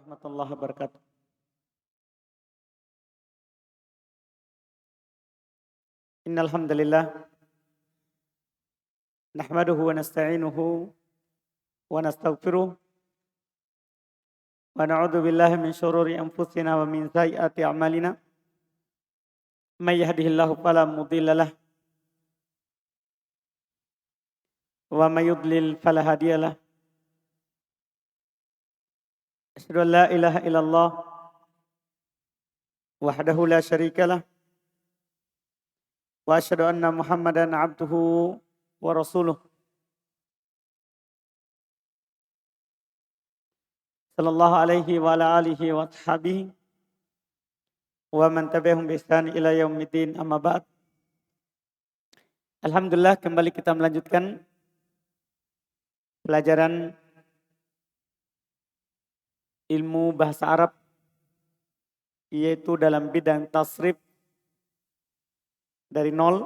warahmatullahi wabarakatuh. Innal hamdalillah nahmaduhu wa nasta'inuhu wa nastaghfiruh wa na'udzu billahi min syururi anfusina wa min sayyiati a'malina. May yahdihillahu fala mudilla lahu wa may yudlil fala hadiyalah. Asyhadu an la ilaha illallah wahdahu la syarika lah wa asyhadu anna Muhammadan abduhu wa rasuluh. Sallallahu alaihi wa ala alihi wa ashabihi wa man tabi'ahum bi ihsan ila yaumiddin, amma ba'd. Alhamdulillah, kembali kita melanjutkan pelajaran ilmu bahasa Arab, yaitu dalam bidang tasrif dari nol.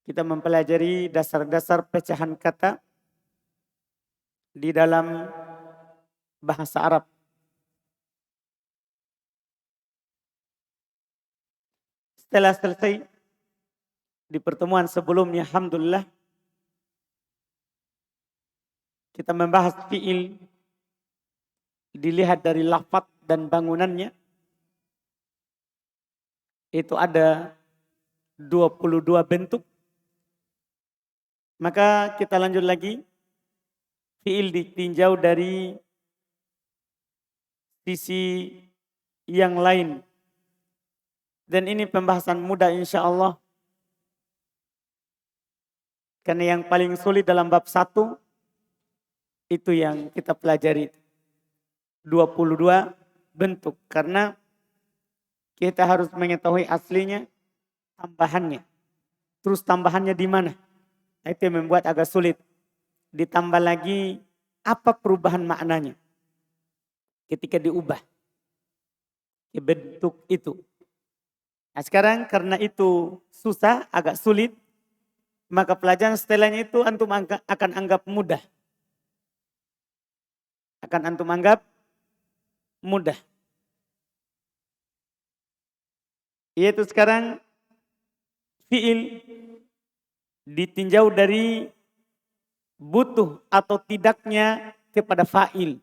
Kita mempelajari dasar-dasar pecahan kata di dalam bahasa Arab. Setelah selesai di pertemuan sebelumnya, alhamdulillah, kita membahas fi'il dilihat dari lafaz dan bangunannya. Itu ada 22 bentuk. Maka kita lanjut lagi. Fi'il ditinjau dari sisi yang lain. Dan ini pembahasan mudah insya Allah. Karena yang paling sulit dalam bab 1 itu yang kita pelajari. 22 bentuk. Karena kita harus mengetahui aslinya, tambahannya. Terus tambahannya di mana? Itu yang membuat agak sulit. Ditambah lagi apa perubahan maknanya ketika diubah ke bentuk itu. Nah, sekarang karena itu susah, agak sulit, maka pelajaran setelahnya itu antum akan anggap mudah. Akan antum anggap mudah. Yaitu sekarang fi'il ditinjau dari butuh atau tidaknya kepada fa'il.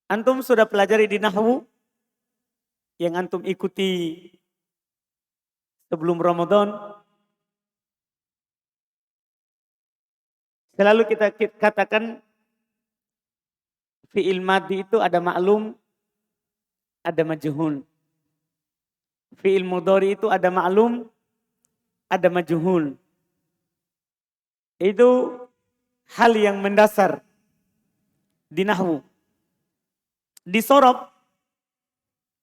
Antum sudah pelajari di nahwu yang antum ikuti sebelum Ramadan. Selalu kita katakan fi'il madhi itu ada ma'lum, ada majhul. Fi'il mudhari itu ada ma'lum, ada majhul. Itu hal yang mendasar di nahwu. Di sorof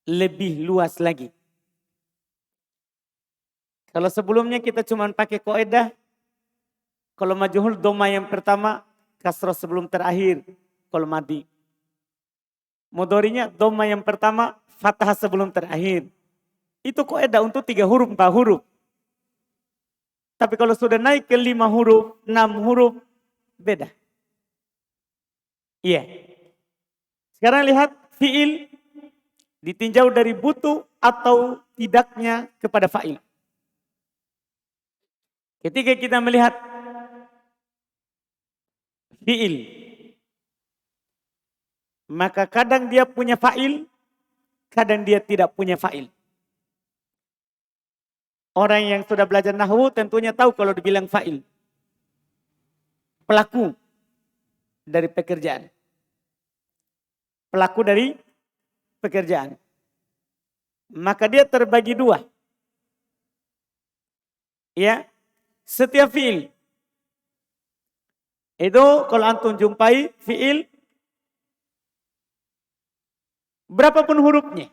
lebih luas lagi. Kalau sebelumnya kita cuma pakai kaidah, kalau majhul dhamma yang pertama, kasrah sebelum terakhir, kalau madhi. Mudhari'nya dhamma yang pertama, fathah sebelum terakhir. Itu kaidah untuk 3 huruf, 4 huruf. Tapi kalau sudah naik ke 5 huruf, 6 huruf, beda. Iya. Sekarang lihat fi'il ditinjau dari butuh atau tidaknya kepada fa'il. Ketika kita melihat fi'il, maka kadang dia punya fa'il, kadang dia tidak punya fa'il. Orang yang sudah belajar nahwu tentunya tahu kalau dibilang fa'il. Pelaku dari pekerjaan. Pelaku dari pekerjaan. Maka dia terbagi 2. Ya, setiap fi'il. Itu kalau antum jumpai fi'il, berapapun hurufnya.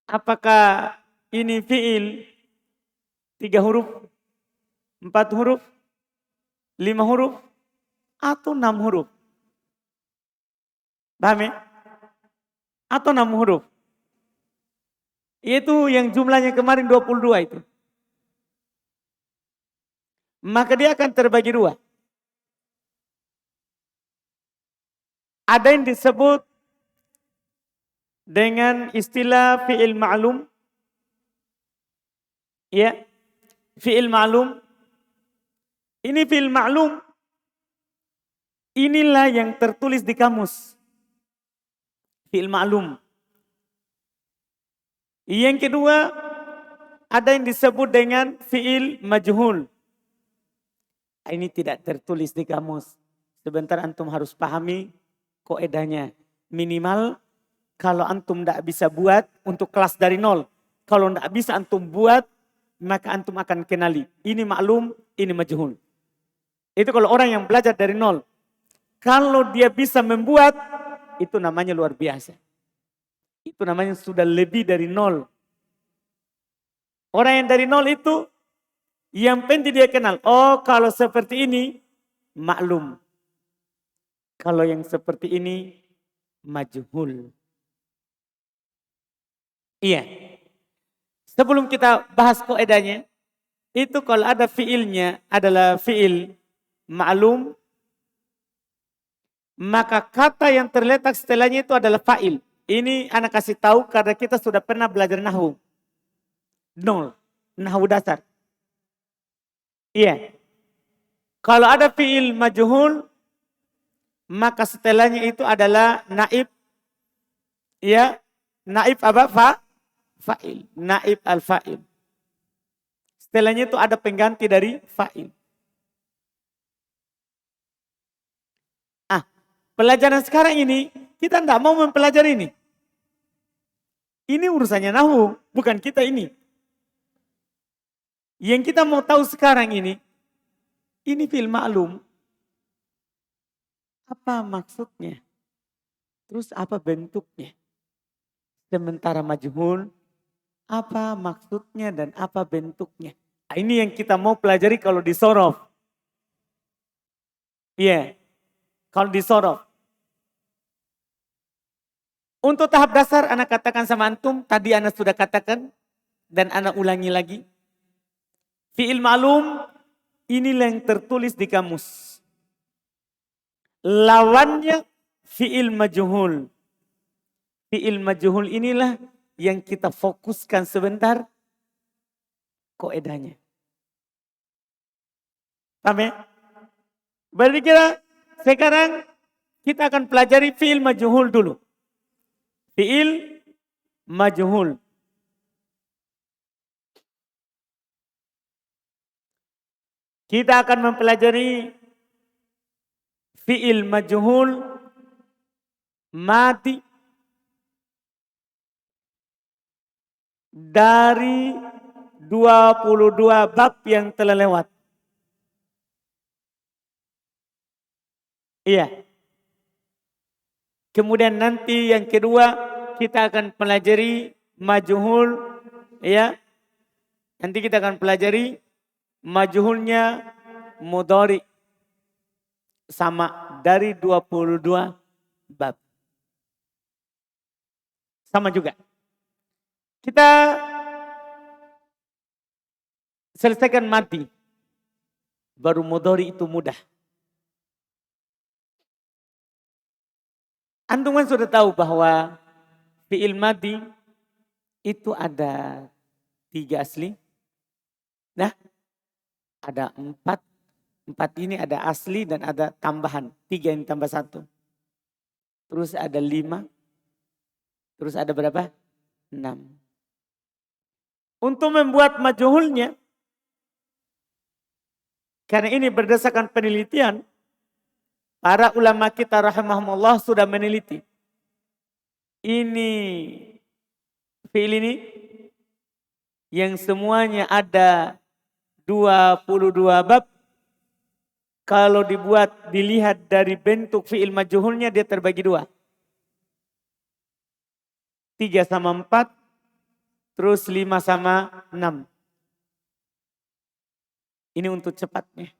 Apakah ini fi'il 3 huruf, 4 huruf, 5 huruf, atau 6 huruf. Paham ya? Atau 6 huruf. Itu yang jumlahnya kemarin 22 itu. Maka dia akan terbagi 2. Ada yang disebut dengan istilah fi'il ma'lum. Ya, fi'il ma'lum. Ini fi'il ma'lum. Inilah yang tertulis di kamus. Fi'il ma'lum. Yang kedua, ada yang disebut dengan fi'il majhul. Ini tidak tertulis di kamus. Sebentar antum harus pahami kaidahnya. Minimal kalau antum tidak bisa buat untuk kelas dari nol. Kalau tidak bisa antum buat, maka antum akan kenali. Ini maklum, ini majhul. Itu kalau orang yang belajar dari nol. Kalau dia bisa membuat, itu namanya luar biasa. Itu namanya sudah lebih dari nol. Orang yang dari nol itu, yang penting dia kenal. Oh, kalau seperti ini, maklum. Kalau yang seperti ini, majhul. Iya. Sebelum kita bahas kaidahnya, itu kalau ada fiilnya adalah fiil ma'lum, maka kata yang terletak setelahnya itu adalah fa'il. Ini anak kasih tahu karena kita sudah pernah belajar nahwu. Nol. Nahwu dasar. Iya. Kalau ada fiil majhul, maka setelahnya itu adalah naib. Ya. Naib apa? Fa'il. Naib al-fa'il. Setelahnya itu ada pengganti dari fa'il. Pelajaran sekarang ini, kita tidak mau mempelajari ini. Ini urusannya nahwu, bukan kita ini. Yang kita mau tahu sekarang ini fi'il ma'lum. Apa maksudnya? Terus apa bentuknya? Sementara majhul, apa maksudnya dan apa bentuknya? Ini yang kita mau pelajari kalau di sorof. Iya, kalau di sorof. Untuk tahap dasar anak katakan sama antum, tadi anak sudah katakan dan anak ulangi lagi. Fi'il ma'lum inilah yang tertulis di kamus. Lawannya fi'il majhul. Fi'il majhul inilah yang kita fokuskan sebentar kaidahnya. Paham ya? Berarti sekarang kita akan pelajari fi'il majhul dulu. Fi'il majhul. Kita akan mempelajari fi'il majhul mati dari 22 bab yang telah lewat. Iya. Kemudian nanti yang kedua kita akan pelajari majhul, ya. Nanti kita akan pelajari majhulnya mudhari sama dari 22 bab. Sama juga. Kita selesaikan mati. Baru mudhari itu mudah. Antum kan sudah tahu bahwa fi'il madi itu ada 3 asli. Nah, ada 4. 4 ini ada asli dan ada tambahan. 3 yang tambah 1. Terus ada 5. Terus ada berapa? 6. Untuk membuat majhulnya, karena ini berdasarkan penelitian, para ulama kita rahimahumullah sudah meneliti. Ini fi'il ini yang semuanya ada 22 bab. Kalau dilihat dari bentuk fi'il majhulnya dia terbagi 2. 3 sama 4, terus 5 sama 6. Ini untuk cepatnya.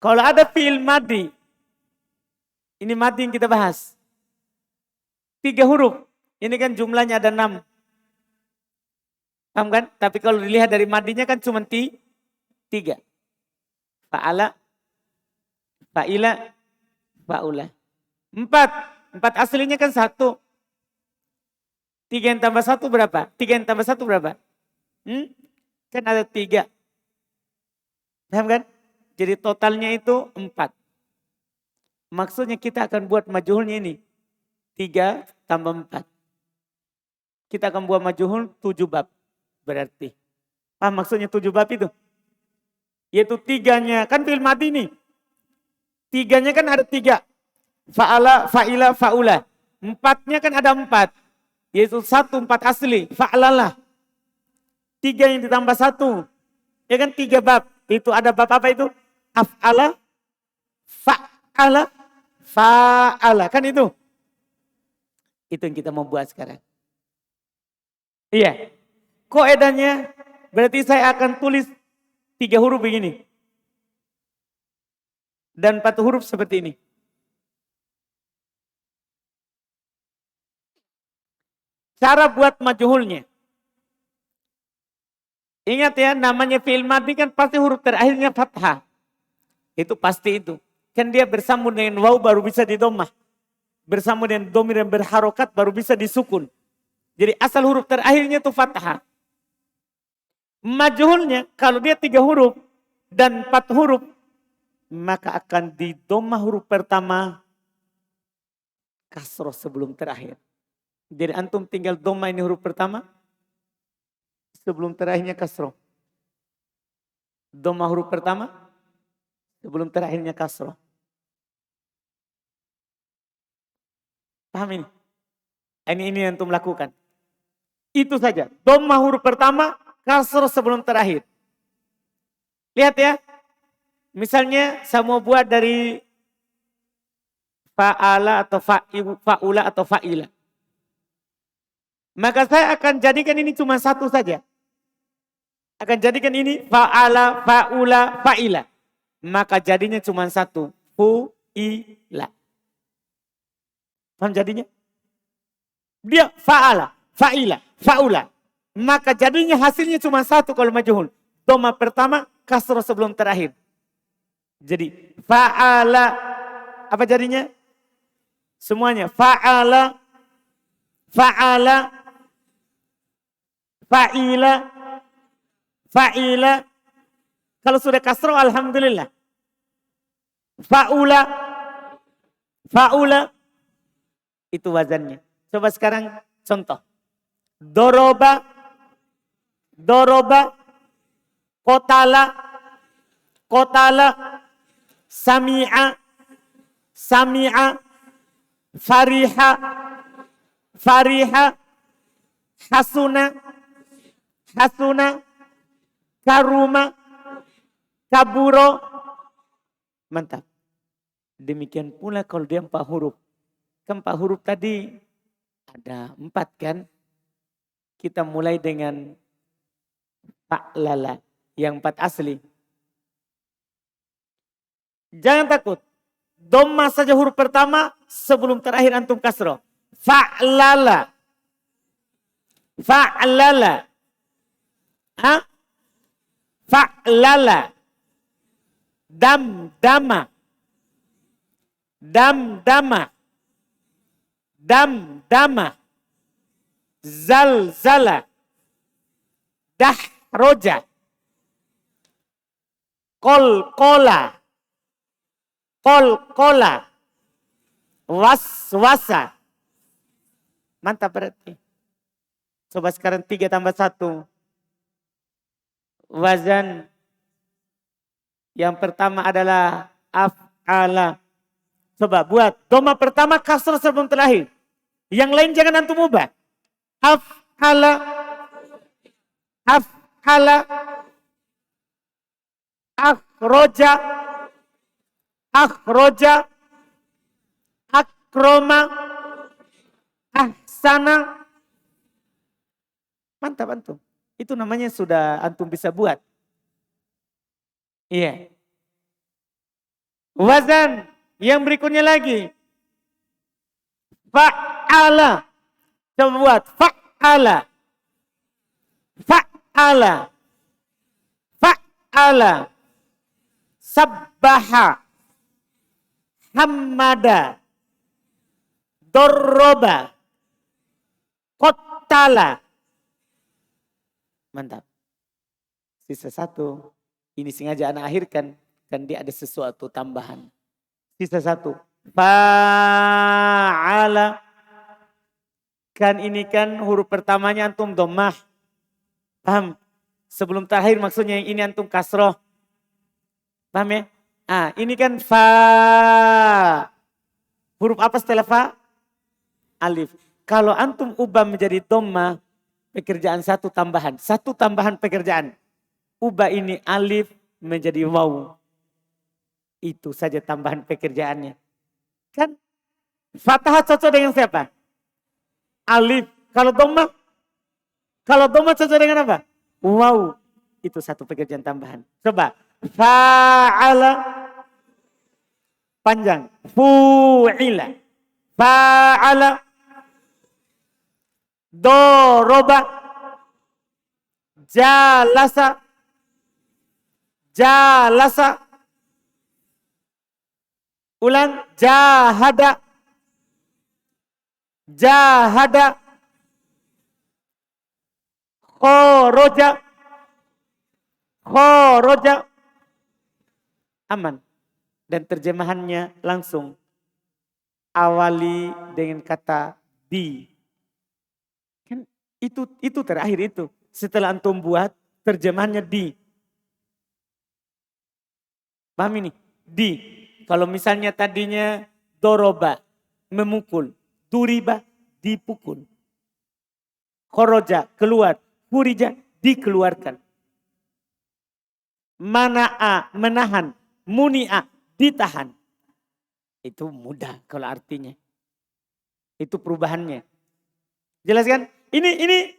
Kalau ada fi'il madi, ini madi yang kita bahas. 3 huruf, ini kan jumlahnya ada 6. Paham kan? Tapi kalau dilihat dari madinya kan cuma 3. Fa'ala, fa'ila, fa'ula. 4. 4 aslinya kan 1. 3 yang tambah 1 berapa? 3 yang tambah 1 berapa? Kan ada 3. Paham kan? Jadi totalnya itu 4. Maksudnya kita akan buat majhulnya ini. 3 tambah 4. Kita akan buat majhul 7 bab. Berarti. Paham maksudnya 7 bab itu? Yaitu 3-nya. Kan fi'il madhi nih. 3-nya kan ada 3. Fa'ala, fa'ila, fa'ula. 4-nya kan ada 4. Yaitu 1, 4 asli. Fa'alalah. 3 yang ditambah 1. Ya kan 3 bab. Itu ada bab apa itu? Af'ala, fa'ala, fa'ala. Kan itu? Itu yang kita mau buat sekarang. Iya. Kaedahnya berarti saya akan tulis 3 huruf begini. Dan 4 huruf seperti ini. Cara buat majhulnya. Ingat ya, namanya fi'il madhi kan pasti huruf terakhirnya fathah. Itu pasti itu. Kan dia bersambung dengan waw baru bisa didomah. Bersambung dengan domir yang berharokat baru bisa disukun. Jadi asal huruf terakhirnya itu fathah. Majhulnya kalau dia 3 huruf dan 4 huruf, maka akan didomah huruf pertama kasroh sebelum terakhir. Jadi antum tinggal domah ini huruf pertama sebelum terakhirnya kasroh. Domah huruf pertama sebelum terakhirnya kasroh. Paham ini? Ini yang antum lakukan. Itu saja. Domah huruf pertama, kasroh sebelum terakhir. Lihat ya. Misalnya saya mau buat dari fa'ala atau fa'ula atau fa'ila. Maka saya akan jadikan ini cuma 1 saja. Akan jadikan ini fa'ala, fa'ula, fa'ila. Maka jadinya cuma 1. Fu'ila. Paham jadinya? Dia fa'ala, fa'ila, fa'ula. Maka jadinya hasilnya cuma 1 kalau majhul. Dhamma pertama, kasroh sebelum terakhir. Jadi fa'ala. Apa jadinya? Semuanya. Fa'ala, fa'ala, fa'ila, fa'ila. Kalau sudah kasroh, alhamdulillah. Fa'ula, fa'ula. Itu wazannya. Coba sekarang contoh. Doroba, doroba, kotala, kotala, sami'a, sami'a, fariha, fariha, hasuna, hasuna, karuma, kaburo. Mantap. Demikian pula kalau dia 4 huruf. Kan 4 huruf tadi ada 4 kan. Kita mulai dengan fa'lala yang 4 asli. Jangan takut. Dhamma saja huruf pertama sebelum terakhir antum kasroh. Fa'lala. Fa'lala. Ha? Fa'lala. Dam-dama. Dam-dama. Dam-dama. Zal-zala. Dahroja. Kol-kola. Kol-kola. Was-wasa. Mantap berarti. Coba sekarang 3 tambah 1. Wazan. Yang pertama adalah af'ala. Coba buat. Dhamma pertama kasroh sebelum terakhir. Yang lain jangan antum ubah. Af'ala. Af'ala. Akhroja. Akhroja. Akroma. Ahsana. Mantap antum. Itu namanya sudah antum bisa buat. Iya. Wazan. Yang berikutnya lagi. Fa'ala. Coba buat. Fa'ala. Fa'ala. Fa'ala. Sabbaha. Hamada. Dorroba. Qotala. Mantap. Sisa satu. Ini sengaja anak akhirkan. Kan dia ada sesuatu tambahan. Sisa satu. Fa'ala. Kan ini kan huruf pertamanya antum dhammah. Paham? Sebelum terakhir maksudnya yang ini antum kasroh. Paham ya? Ini kan fa. Huruf apa setelah fa? Alif. Kalau antum ubah menjadi dhammah, pekerjaan satu tambahan. Satu tambahan pekerjaan. Ubah ini alif menjadi waw. Itu saja tambahan pekerjaannya. Kan fathah cocok dengan siapa? Alif. Kalau dhammah cocok dengan apa? Waw. Itu satu pekerjaan tambahan. Coba. Fa'ala. Panjang. Fu'ila. Fa'ala. Doroba. Jalasa. Jalasa. Ulang. Jahada. Jahada. Khoroja. Khoroja. Aman. Dan terjemahannya langsung. Awali dengan kata di. Kan itu terakhir itu. Setelah antum buat terjemahannya di. Paham ini? Di. Kalau misalnya tadinya doroba, memukul. Duriba, dipukul. Khoroja, keluar. Furija, dikeluarkan. Mana'a, menahan. Muni'a, ditahan. Itu mudah kalau artinya. Itu perubahannya. Jelas kan? Ini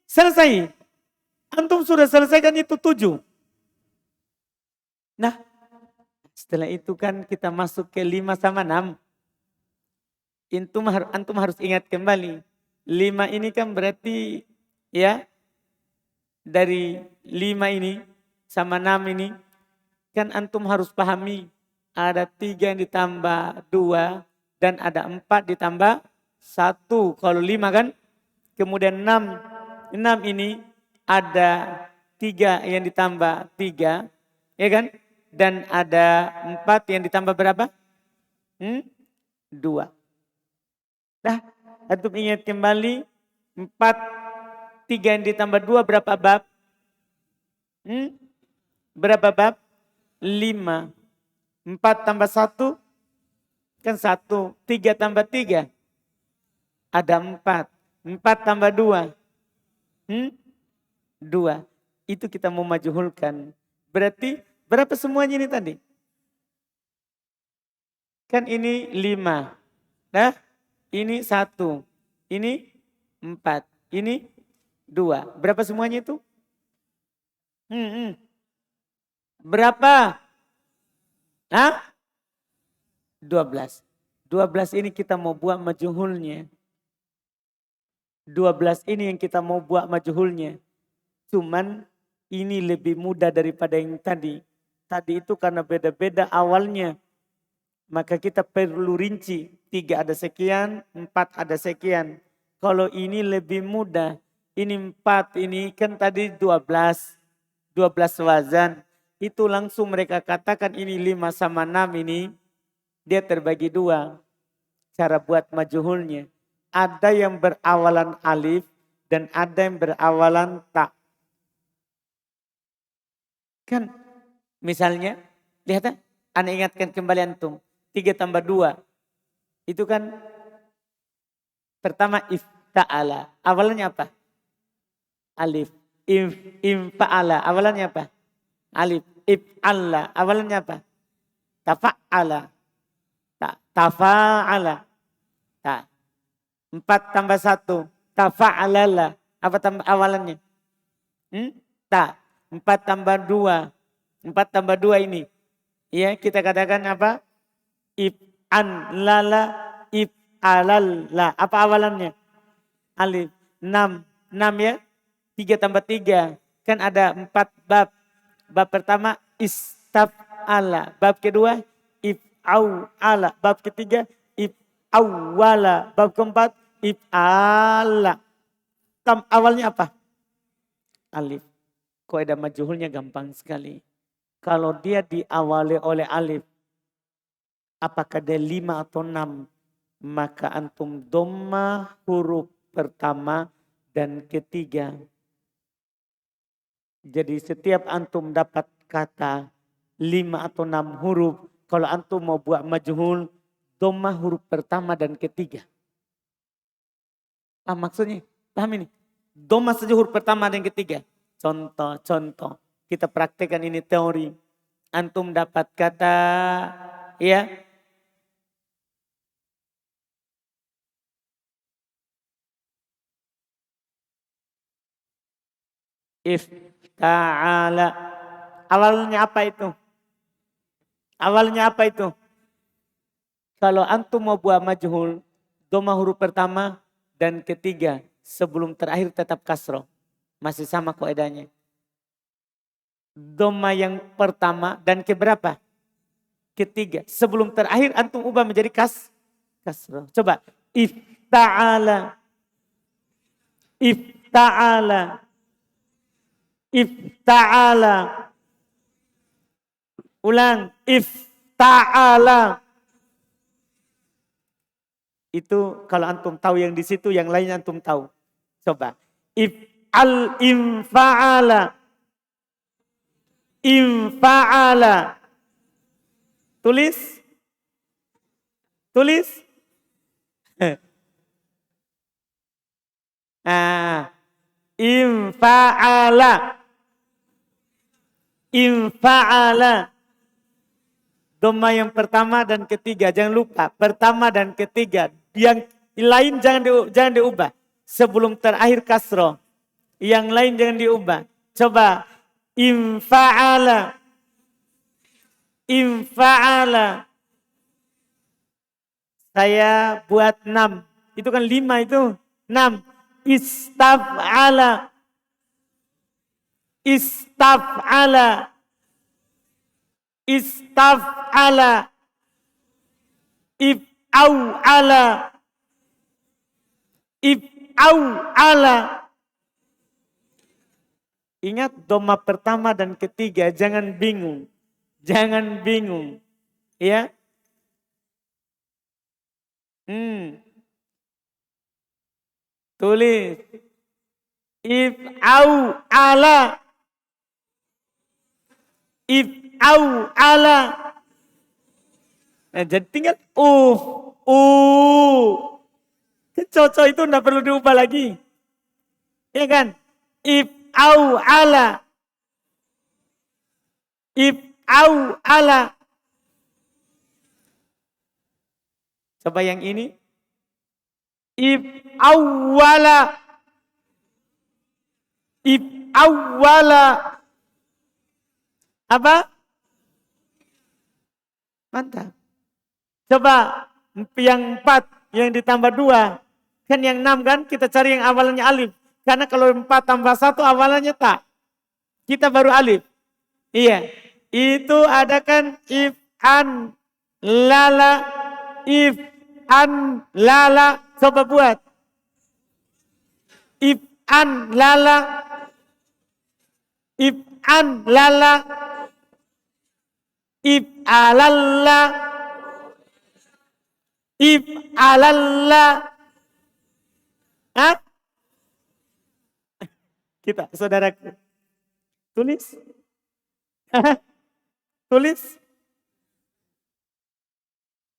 selesai. Antum sudah selesaikan itu 7. Nah, setelah itu kan kita masuk ke 5 sama 6. Antum harus ingat kembali. 5 ini kan berarti ya dari 5 ini sama 6 ini kan antum harus pahami ada 3 yang ditambah 2 dan ada 4 ditambah 1. Kalau 5 kan kemudian 6 ini ada 3 yang ditambah 3 ya kan dan ada 4 yang ditambah berapa? 2. Nah, antum ingat kembali 3 yang ditambah 2 berapa bab? Berapa bab? 5. 4 tambah 1 kan 1. 3 tambah 3 ada 4. 4 tambah 2. 2. Itu kita mau majhulkan. Berarti berapa semuanya ini tadi? Kan ini 5. Nah, ini 1. Ini 4. Ini 2. Berapa semuanya itu? Berapa? 12. 12 ini kita mau buat majhulnya. 12 ini yang kita mau buat majhulnya. Cuman ini lebih mudah daripada yang tadi. Tadi itu karena beda-beda awalnya. Maka kita perlu rinci. 3 ada sekian, 4 ada sekian. Kalau ini lebih mudah. Ini 4, ini kan tadi 12. 12 wazan. Itu langsung mereka katakan ini 5 sama 6 ini. Dia terbagi 2. Cara buat majhulnya. Ada yang berawalan alif dan ada yang berawalan ta. Kan misalnya, lihat Anda ingatkan kembali antum. 3 tambah 2. Itu kan pertama ifta'ala. Awalannya apa? Alif. Infa'ala. Awalannya apa? Alif. If'alla. Awalannya apa? Tafa'ala. Tafa'ala. 4 tambah 1. Tafa'alala. Apa tambah awalannya? Ta. 4 tambah 2. 4 tambah 2 ini. Ya, kita katakan apa? If'an lala. If'alalla. Apa awalannya? Alif. 6. 6 ya. 3 tambah 3. Kan ada 4 bab. Bab pertama istaf'ala. Bab kedua if'ala. ala. Bab ketiga, awala. Bab keempat, ala. Awalnya apa? Alif. Kaidah majhulnya gampang sekali. Kalau dia diawali oleh alif, apakah dia 5 atau 6? Maka antum dhamma huruf pertama dan ketiga. Jadi setiap antum dapat kata 5 atau 6 huruf, kalau antum mau buat majhul, dhamma huruf pertama dan ketiga. Paham maksudnya? Paham ini? Dhamma saja huruf pertama dan ketiga. Contoh. Kita praktekkan ini teori. Antum dapat kata, ya, ifta'ala. Awalnya apa itu? Awalnya apa itu? Kalau antum mau buat majhul, dhamma huruf pertama dan ketiga sebelum terakhir tetap kasroh. Masih sama kaidahnya. Dhamma yang pertama dan keberapa? Ketiga. Sebelum terakhir antum ubah menjadi kasroh. Coba. Ifta'ala. Ifta'ala. Ifta'ala. Ulang. Ifta'ala. Itu kalau antum tahu yang di situ, yang lainnya antum tahu. Coba. Infa'ala. Infa'ala. Tulis. Infa'ala. Infa'ala. Dhamma yang pertama dan ketiga. Jangan lupa. Pertama dan ketiga. Yang lain jangan diubah. Sebelum terakhir kasroh. Yang lain jangan diubah. Coba. Infa'ala. Infa'ala. Saya buat 6. Itu kan 5 itu. 6. Istaf'ala. Istaf'ala. Istaf'ala. If'au'ala. If'au'ala. Ingat dhamma pertama dan ketiga, jangan bingung. Jangan bingung. Ya. Tulis. If'au'ala. If'au'ala. Nah, jadi tinggal cocok itu enggak perlu diubah lagi. Ya kan? If'au'ala. If'au'ala. Coba yang ini. If'au'ala. If'au'ala. Apa? Mantap. Coba yang 4, yang ditambah 2. Kan yang 6 kan kita cari yang awalnya alif. Karena kalau 4 tambah 1 awalnya tak. Kita baru alif. Iya. Itu ada kan if'an lala. If'an lala. Coba buat. If'an lala. If'an lala. If'alalla. If'alalla. Hah? Kita, saudaraku. Tulis. Tulis.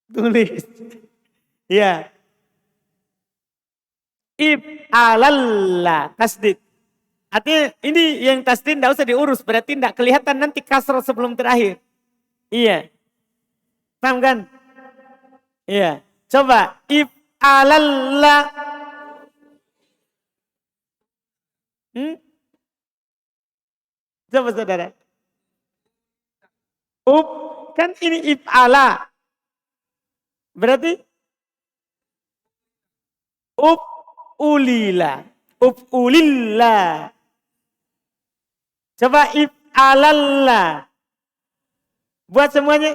Tulis. Ya. If'alalla. Tasdid. Artinya ini yang tasdid tidak usah diurus. Berarti tidak kelihatan nanti kasroh sebelum terakhir. Iya. Paham kan? Iya. Coba. If'alalla. Coba saudara. Kan ini if'ala. Berarti ulila. Ulilla. Coba if'alalla. Buat semuanya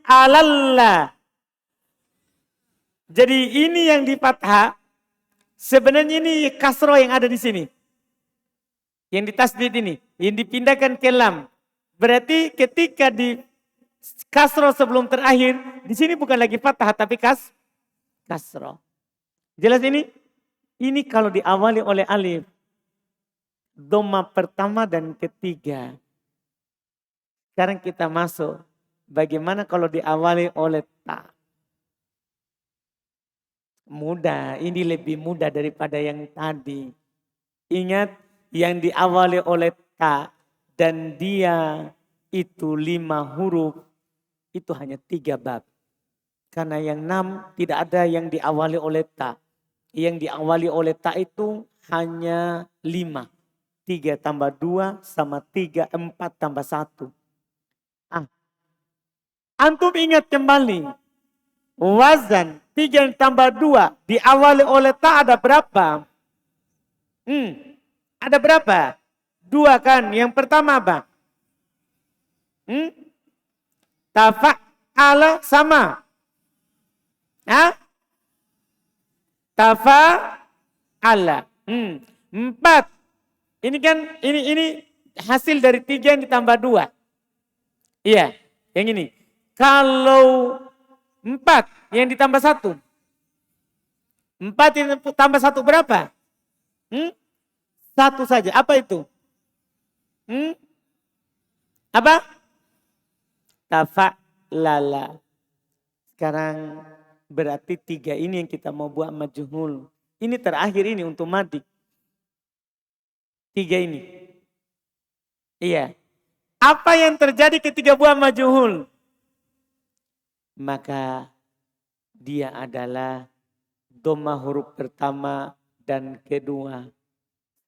alalla. Jadi ini yang di fathah, sebenarnya ini kasroh yang ada di sini. Yang ditasdid ini, yang dipindahkan ke lam. Berarti ketika di kasroh sebelum terakhir, di sini bukan lagi fathah tapi kasroh. Jelas ini? Ini kalau diawali oleh alif, dhamma pertama dan ketiga. Sekarang kita masuk, bagaimana kalau diawali oleh ta? Mudah, ini lebih mudah daripada yang tadi. Ingat, yang diawali oleh ta dan dia itu 5 huruf, itu hanya 3 bab. Karena yang 6 tidak ada yang diawali oleh ta. Yang diawali oleh ta itu hanya 5. 3 tambah 2 sama 3, 4 tambah 1. Antum ingat kembali, wazan 3 tambah 2 diawali oleh ta ada berapa? Ada berapa? 2 kan? Yang pertama apa? Tafa'ala sama. Tafa'ala. 4. Ini kan ini hasil dari 3 yang ditambah 2. Iya, yang ini. Kalau 4 yang ditambah 1. 4 yang tambah 1 berapa? 1 saja. Apa itu? Apa? Tafa'lala. Sekarang berarti 3 ini yang kita mau buat majhul. Ini terakhir ini untuk madi. 3 ini. Iya. Apa yang terjadi ketika buat majhul? Maka dia adalah dhamma huruf pertama dan kedua.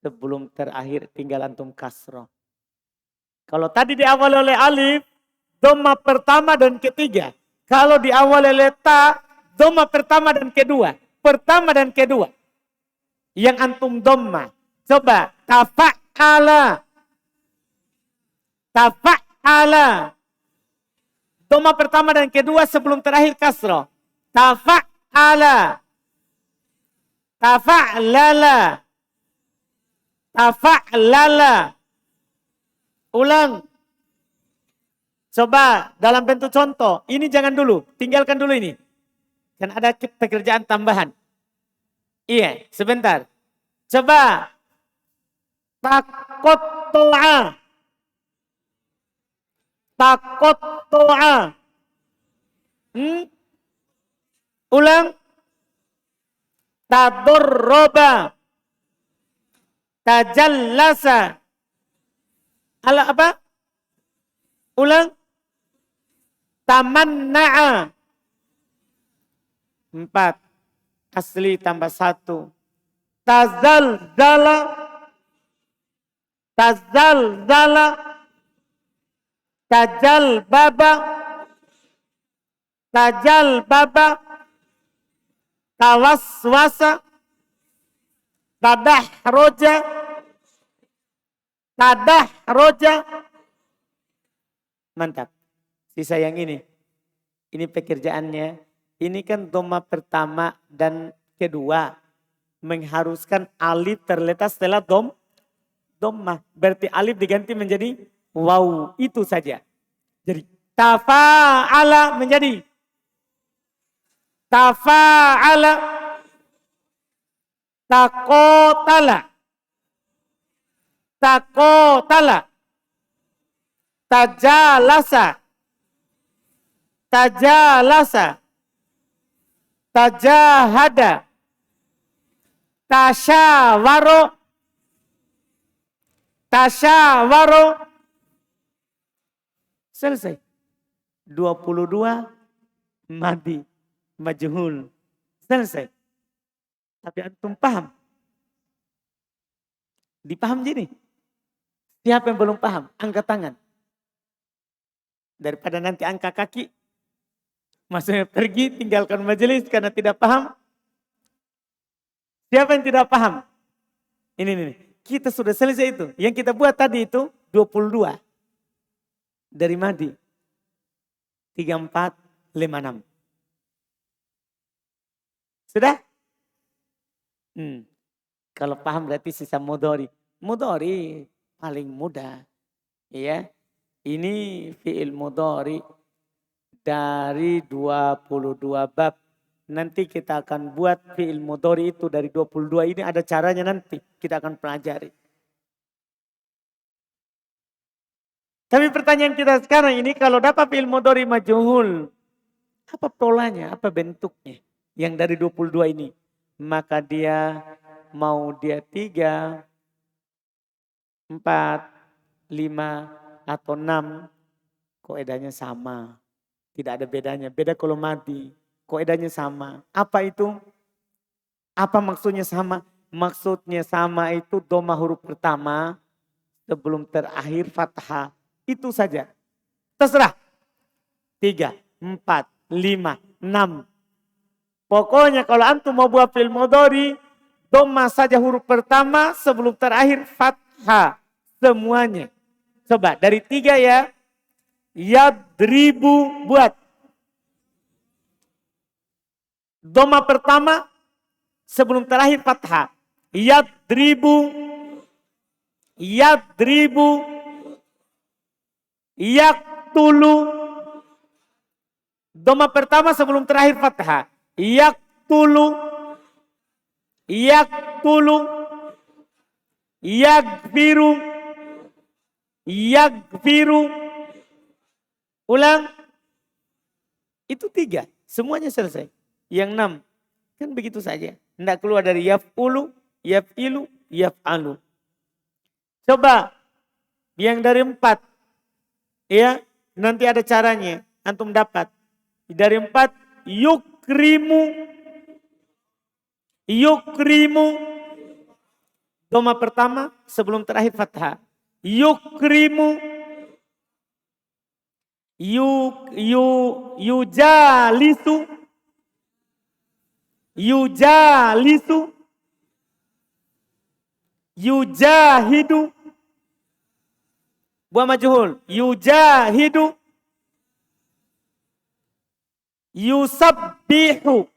Sebelum terakhir tinggal antum kasroh. Kalau tadi diawali oleh alif, dhamma pertama dan ketiga. Kalau diawali oleh ta, dhamma pertama dan kedua. Pertama dan kedua. Yang antum dhamma. Coba, tafa'ala. Tafa'ala. Dhamma pertama dan kedua sebelum terakhir kasroh. Tafa'ala. Tafa'lala. Tafa'lala. Ulang. Coba dalam bentuk contoh. Ini jangan dulu. Tinggalkan dulu ini. Kan ada pekerjaan tambahan. Iya, sebentar. Coba. Takotto'a. Takotto'a. Ulang. Tadurroba. Tajallasa. Ala apa? Ulang. Tamanna'a. 4. Asli tambah 1. Tazalzala. Tazalzala. Tajalbaba. Tajalbaba. Tawaswasa. Tadahroja. Tadahroja. Mantap. Sisa yang ini. Ini pekerjaannya. Ini kan dhamma pertama dan kedua. Mengharuskan alif terletak setelah dhamma. Berarti alif diganti menjadi waw. Itu saja. Jadi tafa'ala menjadi tafa'ala. Takotala. Takotala. Tajalasa. Tajalasa. Tajahada. Tasyawaro. Tasyawaro. Selesai. 22 madi. Majhul. Selesai. Tapi antum paham? Dipaham jadi? Siapa yang belum paham? Angkat tangan. Daripada nanti angkat kaki. Maksudnya pergi tinggalkan majelis karena tidak paham. Siapa yang tidak paham? Ini. Kita sudah selesai itu. Yang kita buat tadi itu 22. Dari madi. 34. 56. Sudah? Kalau paham berarti sisa mudhari. Mudhari paling mudah. Ya. Ini fi'il mudhari dari 22 bab. Nanti kita akan buat fi'il mudhari itu dari 22 ini ada caranya nanti. Kita akan pelajari. Tapi pertanyaan kita sekarang ini kalau dapat fi'il mudhari majhul. Apa polanya, apa bentuknya yang dari 22 ini? Maka dia mau dia 3, 4, 5 atau 6. Kaidahnya sama. Tidak ada bedanya. Beda kalau mati. Kaidahnya sama. Apa itu? Apa maksudnya sama? Maksudnya sama itu dhamma huruf pertama sebelum terakhir fathah. Itu saja. Terserah. 3, 4, 5, 6. Pokoknya kalau antum mau buat fi'il mudhari, dhamma saja huruf pertama sebelum terakhir fathah. Semuanya. Coba dari 3 ya. Yadribu buat. Dhamma pertama sebelum terakhir fathah. Yadribu. Yadribu. Yaktulu. Dhamma pertama sebelum terakhir fathah. Yaktulu. Yaktulu. Yagfiru. Yagfiru. Ulang. Itu 3. Semuanya selesai. Yang 6. Kan begitu saja. Tidak keluar dari yaf'ulu, yaf'ilu, yaf'alu. Coba. Yang dari 4. Ya. Nanti ada caranya. Antum dapat. Dari 4. Yukrimu. Yukrimu. Dhamma pertama sebelum terakhir fathah. Yukrimu. Yujalisu. Yujalisu. Yujahidu. Buah majhul. Yujahidu. Yusabbihu.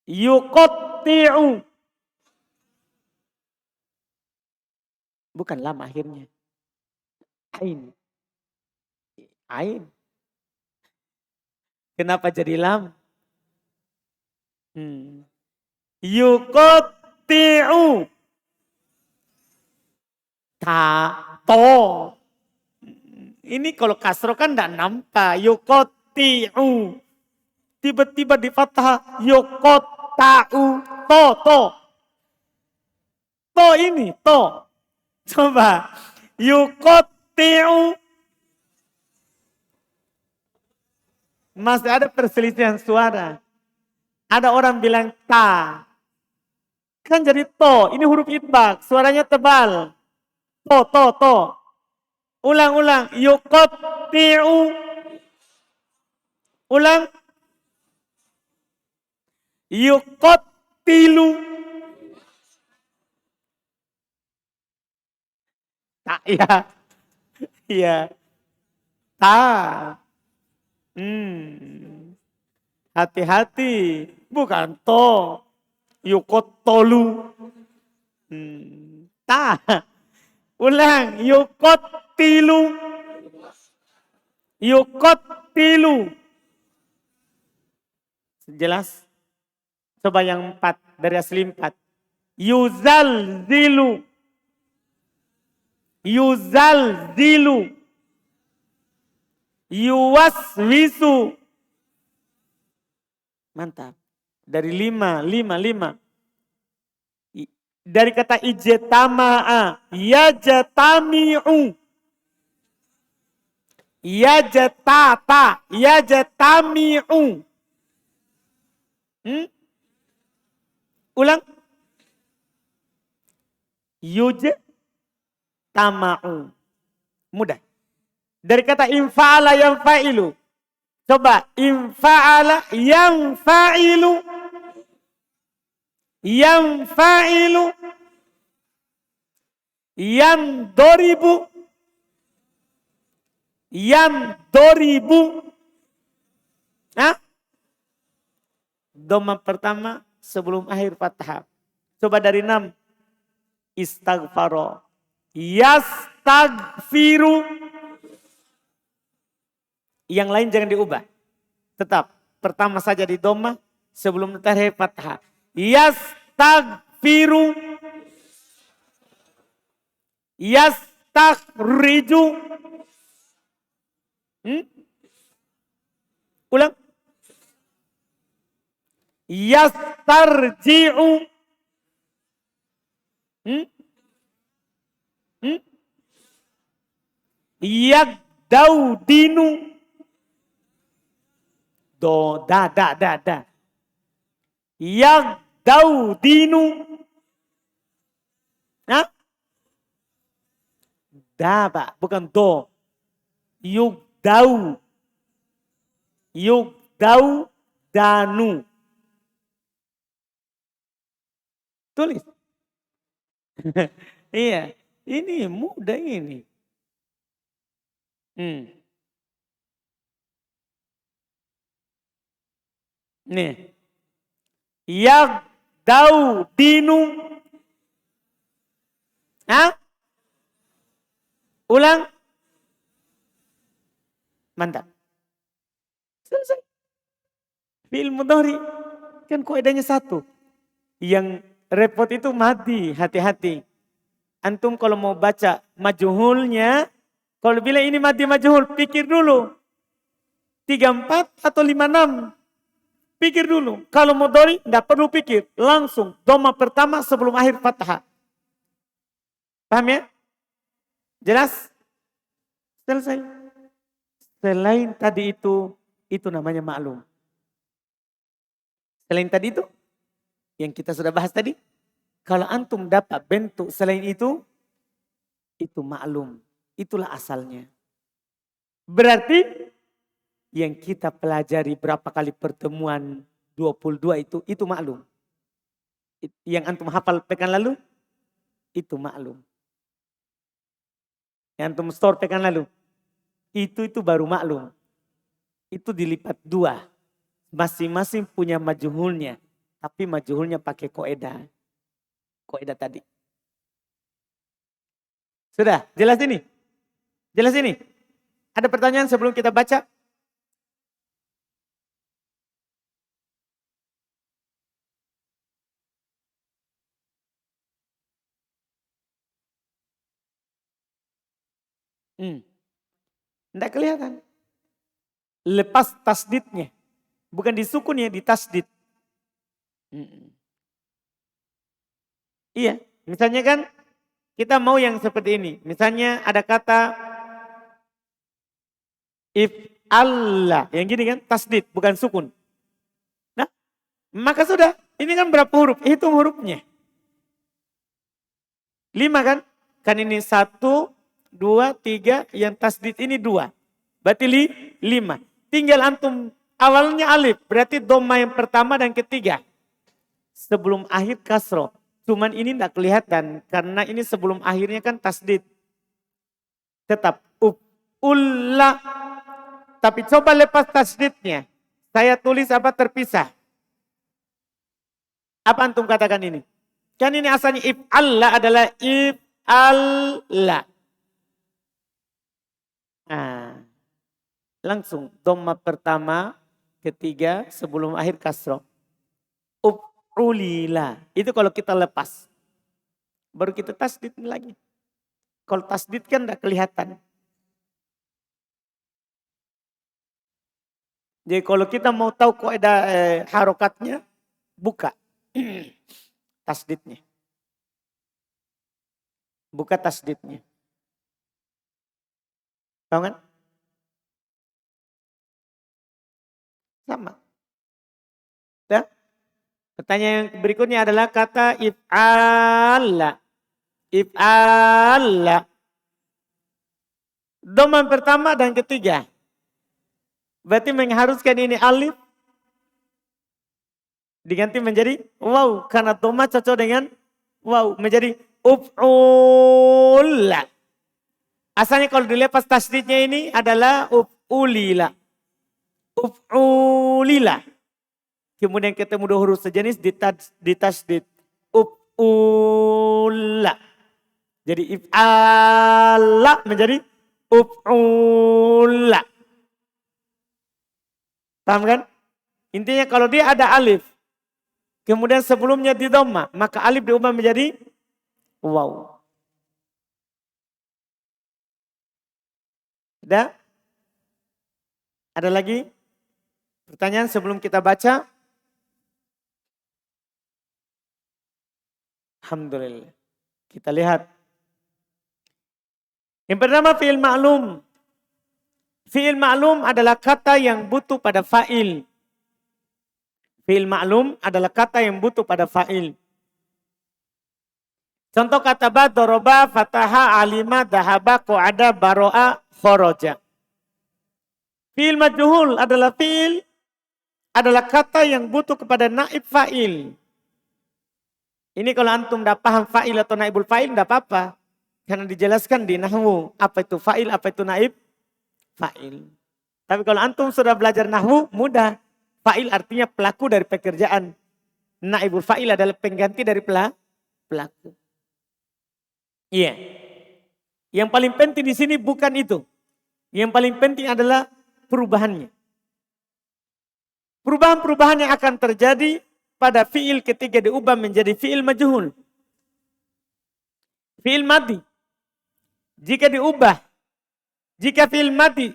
Yuqatti'u. Bukan lam akhirnya. Ain. Ain. Kenapa jadi lam? Yuqatti'u. To. Ini kalau kasro kan tidak nampak. Yuqatti'u. Tiba-tiba di fathah. Yuqatta'u. To. To ini. To. Coba. Yuqatti'u. Masih ada perselisihan suara. Ada orang bilang ta. Kan jadi to. Ini huruf idbak. Suaranya tebal. To. Ulang. Yuqatti'u. Ulang. Yuqattilu. Tak ya. Iya. Ta. Hati-hati. Bukan to. Yuqattolu. Ta. Ulang. Yuqattilu. Yuqattilu. Jelas? Coba yang 4. Dari asli 4. Yuzalzilu. Yuzalzilu. Yuwaswisu. Mantap. Dari 5. Dari kata ijtama'a. Yajtami'u. Yajtami'u. Ulang. Yujtama'u. Mudah. Dari kata infa'ala yanfa'ilu. Coba. Infa'ala yanfa'ilu. Yanfa'ilu. Yandoribu. Yandoribu. Hah? Dhamma pertama sebelum akhir fathah. Coba dari 6. Istaghfaro. Yastagfiru. Yang lain jangan diubah. Tetap. Pertama saja di dhamma sebelum akhir fathah. Yastagfiru. Yastaghriju. Ulang. Yastarji'u. Yagdaudinu. Da. Yagdaudinu. Hah? Da, Pak, bukan do. Yugdau. Yugdau danu. Tulis. Iya, ini mudah ini. Nih. Yagdaudinu. Hah? Ulang. Mantap. Selesai. Fi'il mudhari. Kan kaidahnya satu. Yang repot itu mati. Hati-hati. Antum kalau mau baca majhulnya. Kalau bilang ini mati majhul. Pikir dulu. 34 atau 56. Pikir dulu. Kalau mudhari tidak perlu pikir. Langsung. Dhamma pertama sebelum akhir fathah. Paham ya? Jelas? Selesai. Selain tadi itu namanya maklum. Selain tadi itu, yang kita sudah bahas tadi, kalau antum dapat bentuk selain itu maklum. Itulah asalnya. Berarti yang kita pelajari berapa kali pertemuan 22 itu maklum. Yang antum hafal pekan lalu, itu maklum. Yang antum store pekan lalu, itu baru maklum. Itu dilipat 2. Masing-masing punya majhulnya. Tapi majhulnya pakai kaidah. Kaidah tadi. Sudah, jelas ini? Jelas ini? Ada pertanyaan sebelum kita baca? Tidak kelihatan. Lepas tasdidnya. Bukan disukun ya, di tasdid. Iya, misalnya kan kita mau yang seperti ini. Misalnya ada kata if Allah. Yang gini kan tasdid, bukan sukun. Nah, maka sudah. Ini kan berapa huruf? Hitung hurufnya. 5 kan? Kan ini 1, 2, 3. Yang tasdid ini 2. Berarti 5. Tinggal antum awalnya alif. Berarti dhamma yang pertama dan ketiga. Sebelum akhir kasroh. Cuman ini tidak kelihatan. Karena ini sebelum akhirnya kan tasdid. Tetap. Ulla. Tapi coba lepas tasdidnya. Saya tulis apa terpisah. Apa antum katakan ini? Kan ini asalnya if'alla adalah if'alla. Nah. Langsung dhamma pertama, ketiga sebelum akhir kasroh. Uf'ulila. Itu kalau kita lepas. Baru kita tasdid lagi. Kalau tasdid kan tidak kelihatan. Jadi kalau kita mau tahu kaidah harokatnya, buka tasdidnya. Buka tasdidnya. Tahu kan? Sama. Ya? Pertanyaan yang berikutnya adalah kata if'alla. If'alla. Dhamma pertama dan ketiga. Berarti mengharuskan ini alif diganti menjadi waw. Karena dhamma cocok dengan waw. Menjadi uf'ulla. Asalnya kalau dilepas tasdidnya ini adalah uf'ulila. Uf'ulila. Kemudian ketemu dua huruf sejenis ditasdid. Uf'ula. Jadi if'ala menjadi uf'ula. Paham kan? Intinya kalau dia ada alif. Kemudian sebelumnya di dhamma. Maka alif diubah menjadi waw. Ada? Ada lagi? Pertanyaan sebelum kita baca? Alhamdulillah. Kita lihat. Yang pertama fi'il ma'lum. Fi'il ma'lum adalah kata yang butuh pada fa'il. Fi'il ma'lum adalah kata yang butuh pada fa'il. Contoh kata ba, doroba, fataha, alima, dahaba, qu'ada, baro'a, khoroja. Fi'il majhul adalah fi'il, adalah kata yang butuh kepada naib fa'il. Ini kalau antum tidak paham fa'il atau naibul fa'il tidak apa-apa. Karena dijelaskan di nahwu. Apa itu fa'il, apa itu naib fa'il. Tapi kalau antum sudah belajar nahwu, mudah. Fa'il artinya pelaku dari pekerjaan. Naibul fa'il adalah pengganti dari pelaku. Iya. Yang paling penting di sini bukan itu. Yang paling penting adalah perubahannya. Perubahan-perubahan yang akan terjadi pada fi'il ketika diubah menjadi fi'il majhul. Fi'il madi. Jika diubah. Jika fi'il madi.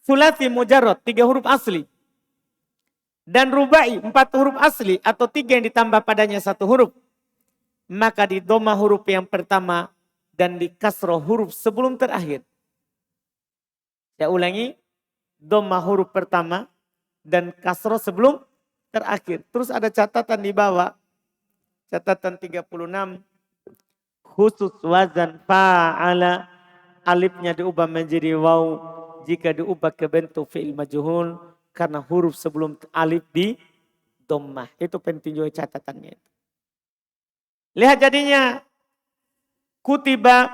Sulasi mujarrad, 3 huruf asli. Dan rubai, 4 huruf asli. Atau 3 yang ditambah padanya 1 huruf. Maka di dhamma huruf yang pertama. Dan di kasroh huruf sebelum terakhir. Saya ulangi. Dhamma huruf pertama. Dan kasroh sebelum terakhir. Terus ada catatan di bawah. Catatan 36. Khusus wazan fa'ala. Alifnya diubah menjadi waw. Jika diubah ke bentuk fi'il majhul. Karena huruf sebelum alif di dhammah. Itu penting juga catatannya. Lihat jadinya. Kutiba.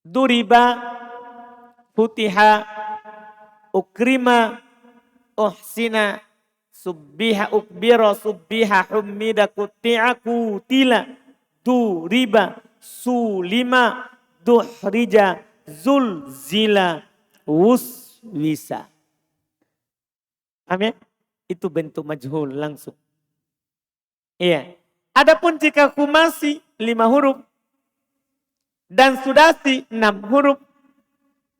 Duriba. Futiha. Ukrima. Uhsina. Subbiha ukbira. Subbiha hummida. Kuti'a kutila. Duriba. Sulima. Duhrija. Zulzila. Wuswisa. Amin. Itu bentuk majhul langsung. Iya. Adapun jika kumasi 5 huruf. Dan sudasi 6 huruf.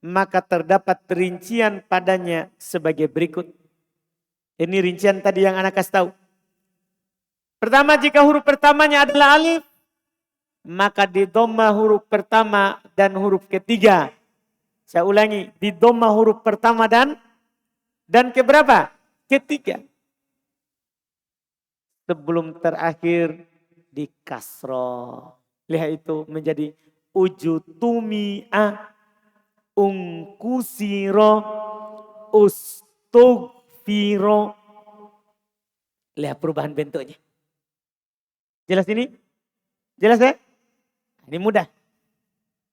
Maka terdapat rincian padanya sebagai berikut. Ini rincian tadi yang anak kasih tahu. Pertama, jika huruf pertamanya adalah alif. Maka di dhamma huruf pertama dan huruf ketiga. Saya ulangi. Di dhamma huruf pertama dan keberapa? Ketiga. Sebelum terakhir di kasroh. Lihat itu menjadi ujutumi'a. Ungkusiro. Ustugfiro. Lihat perubahan bentuknya. Jelas ini? Jelas ya? Ini mudah.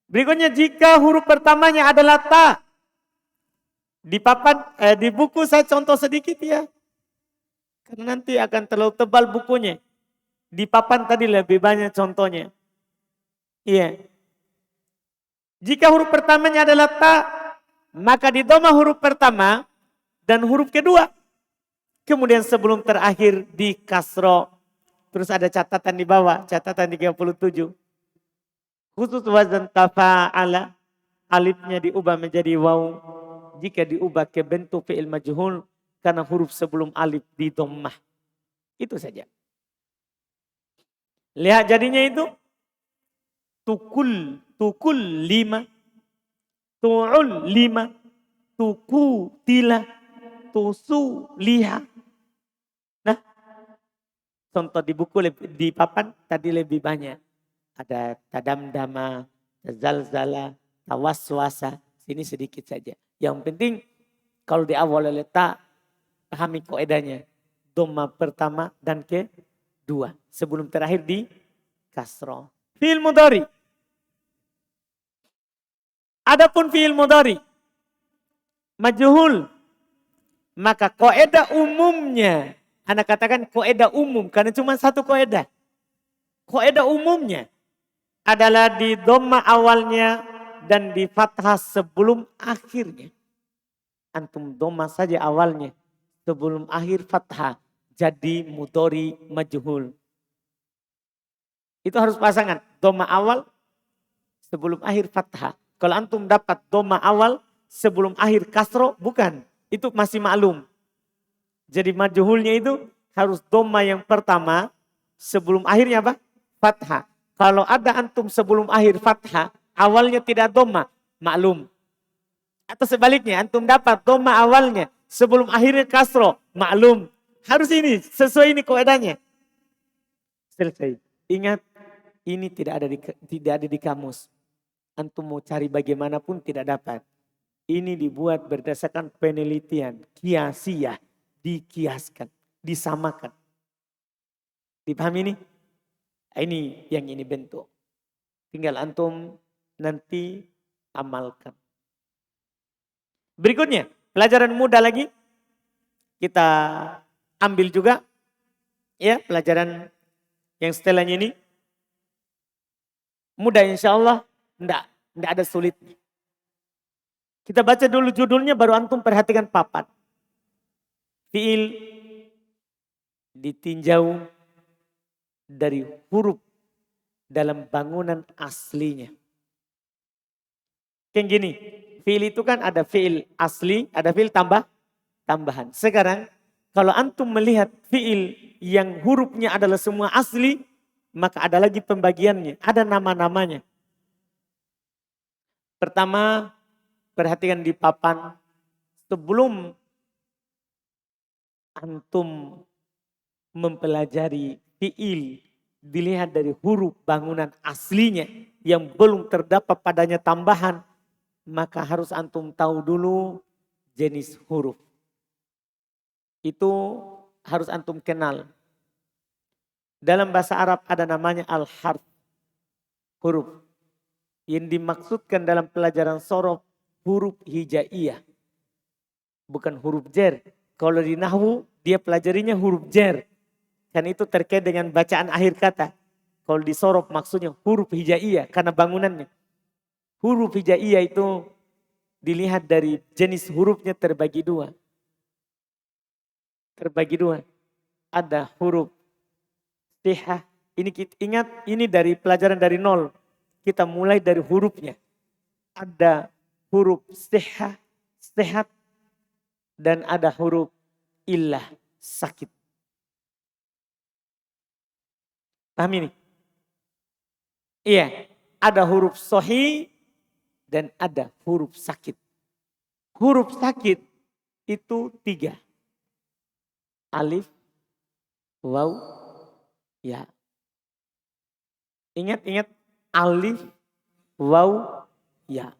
Berikutnya jika huruf pertamanya adalah ta. Di papan, di buku saya contoh sedikit ya. Karena nanti akan terlalu tebal bukunya. Di papan tadi lebih banyak contohnya. Iya. Jika huruf pertamanya adalah ta. Maka di dhamma huruf pertama dan huruf kedua. Kemudian sebelum terakhir di kasro. Terus ada catatan di bawah. Catatan 37. Khusus wazan tafa'ala. Alifnya diubah menjadi waw. Jika diubah ke bentuk fi'il majhul. Karena huruf sebelum alif di dhammah. Itu saja. Lihat jadinya itu. Tukul 5. Tu'ul 5. Tuku tila. Tusu liha. Nah. Contoh di buku di papan tadi lebih banyak. Ada tadamdama, tazalzala, tawaswasa. Sini sedikit saja. Yang penting kalau di awal letak pahami kaidahnya. Dhamma pertama dan kedua. Sebelum terakhir di kasroh. Fi'il mudhari. Adapun fi'il mudhari majhul, maka kaidah umumnya, Anda katakan kaidah umum karena cuma satu kaidah. Kaidah umumnya adalah di dhamma awalnya dan di fathah sebelum akhirnya. Antum dhamma saja awalnya, sebelum akhir fathah, jadi mudhari majhul. Itu harus pasangan, dhamma awal sebelum akhir fathah. Kalau antum dapat dhamma awal sebelum akhir kasro, bukan. Itu masih maklum. Jadi majhulnya itu harus dhamma yang pertama sebelum akhirnya apa? Fathah. Kalau ada antum sebelum akhir fathah, awalnya tidak dhamma, maklum. Atau sebaliknya, antum dapat dhamma awalnya sebelum akhirnya kasro, maklum. Harus ini, sesuai ini kaidahnya. Selesai. Ingat, ini tidak ada di kamus. Antum mau cari bagaimanapun tidak dapat. Ini dibuat berdasarkan penelitian, kiasiah, dikiaskan, disamakan. Dipahami ini? Ini yang ini bentuk. Tinggal antum nanti amalkan. Berikutnya, pelajaran mudah lagi. Kita ambil juga. Ya, pelajaran yang setelahnya ini. Mudah insya Allah. Tidak ada sulitnya. Kita baca dulu judulnya baru antum perhatikan papan. Fi'il ditinjau dari huruf dalam bangunan aslinya. Kayak gini, fi'il itu kan ada fi'il asli, ada fi'il tambahan. Sekarang kalau antum melihat fi'il yang hurufnya adalah semua asli, maka ada lagi pembagiannya, ada nama-namanya. Pertama, perhatikan di papan sebelum antum mempelajari fi'il dilihat dari huruf bangunan aslinya yang belum terdapat padanya tambahan, maka harus antum tahu dulu jenis huruf. Itu harus antum kenal. Dalam bahasa Arab ada namanya al-harf, huruf. Yang dimaksudkan dalam pelajaran sorof huruf hijaiyah, bukan huruf jar. Kalau di nahwu dia pelajarinya huruf jar. Kan itu terkait dengan bacaan akhir kata. Kalau di sorof maksudnya huruf hijaiyah karena bangunannya. Huruf hijaiyah itu dilihat dari jenis hurufnya terbagi dua. Ada huruf sihah. Ini kita ingat, ini dari pelajaran dari nol. Kita mulai dari hurufnya. Ada huruf sihah, sehat. Dan ada huruf illah, sakit. Paham ini? Iya, ada huruf sahih dan ada huruf sakit. Huruf sakit itu 3. Alif, waw, ya. Ingat alif, waw, ya.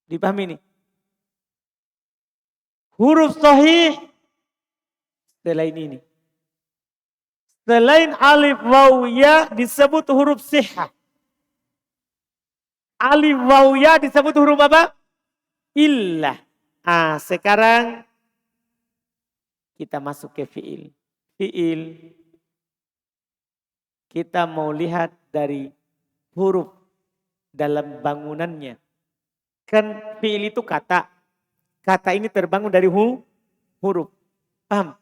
Dipahami ini? Huruf sahih selain ini. Selain alif, waw, ya disebut huruf sihah. Alif, waw, ya disebut huruf apa? Illah. Sekarang kita masuk ke fi'il. Fi'il kita mau lihat dari huruf dalam bangunannya. Kan fi'il itu kata. Kata ini terbangun dari huruf. Paham?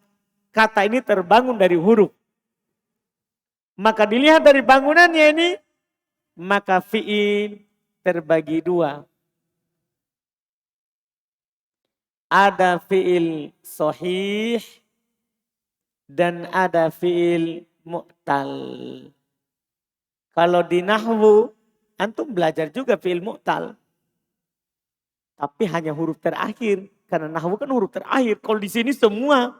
Kata ini terbangun dari huruf. Maka dilihat dari bangunannya ini, maka fi'il terbagi 2. Ada fi'il sahih dan ada fi'il mu'tal. Kalau di nahwu, antum belajar juga fi'il mu'tal. Tapi hanya huruf terakhir. Karena nahwu kan huruf terakhir. Kalau di sini semua,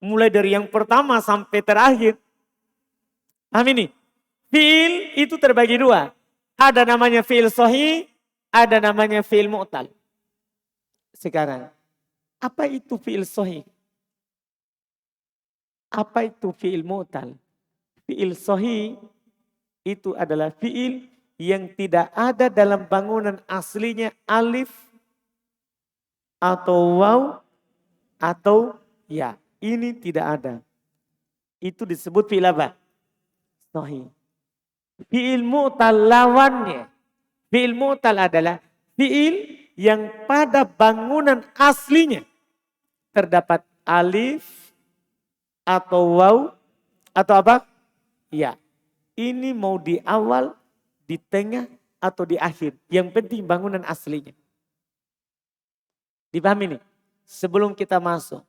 mulai dari yang pertama sampai terakhir. Paham ini? Fi'il itu terbagi 2. Ada namanya fi'il sahih, ada namanya fi'il mu'tal. Sekarang, apa itu fi'il sahih? Apa itu fi'il mu'tal? Fi'il sahih itu adalah fi'il yang tidak ada dalam bangunan aslinya alif atau waw atau ya. Ini tidak ada. Itu disebut fi'il apa? Sahih. Fi'il mu'tal lawannya. Fi'il mu'tal adalah fi'il yang pada bangunan aslinya terdapat alif atau waw atau apa? Ya. Ini mau di awal, di tengah, atau di akhir. Yang penting bangunan aslinya. Dipahami nih? Sebelum kita masuk.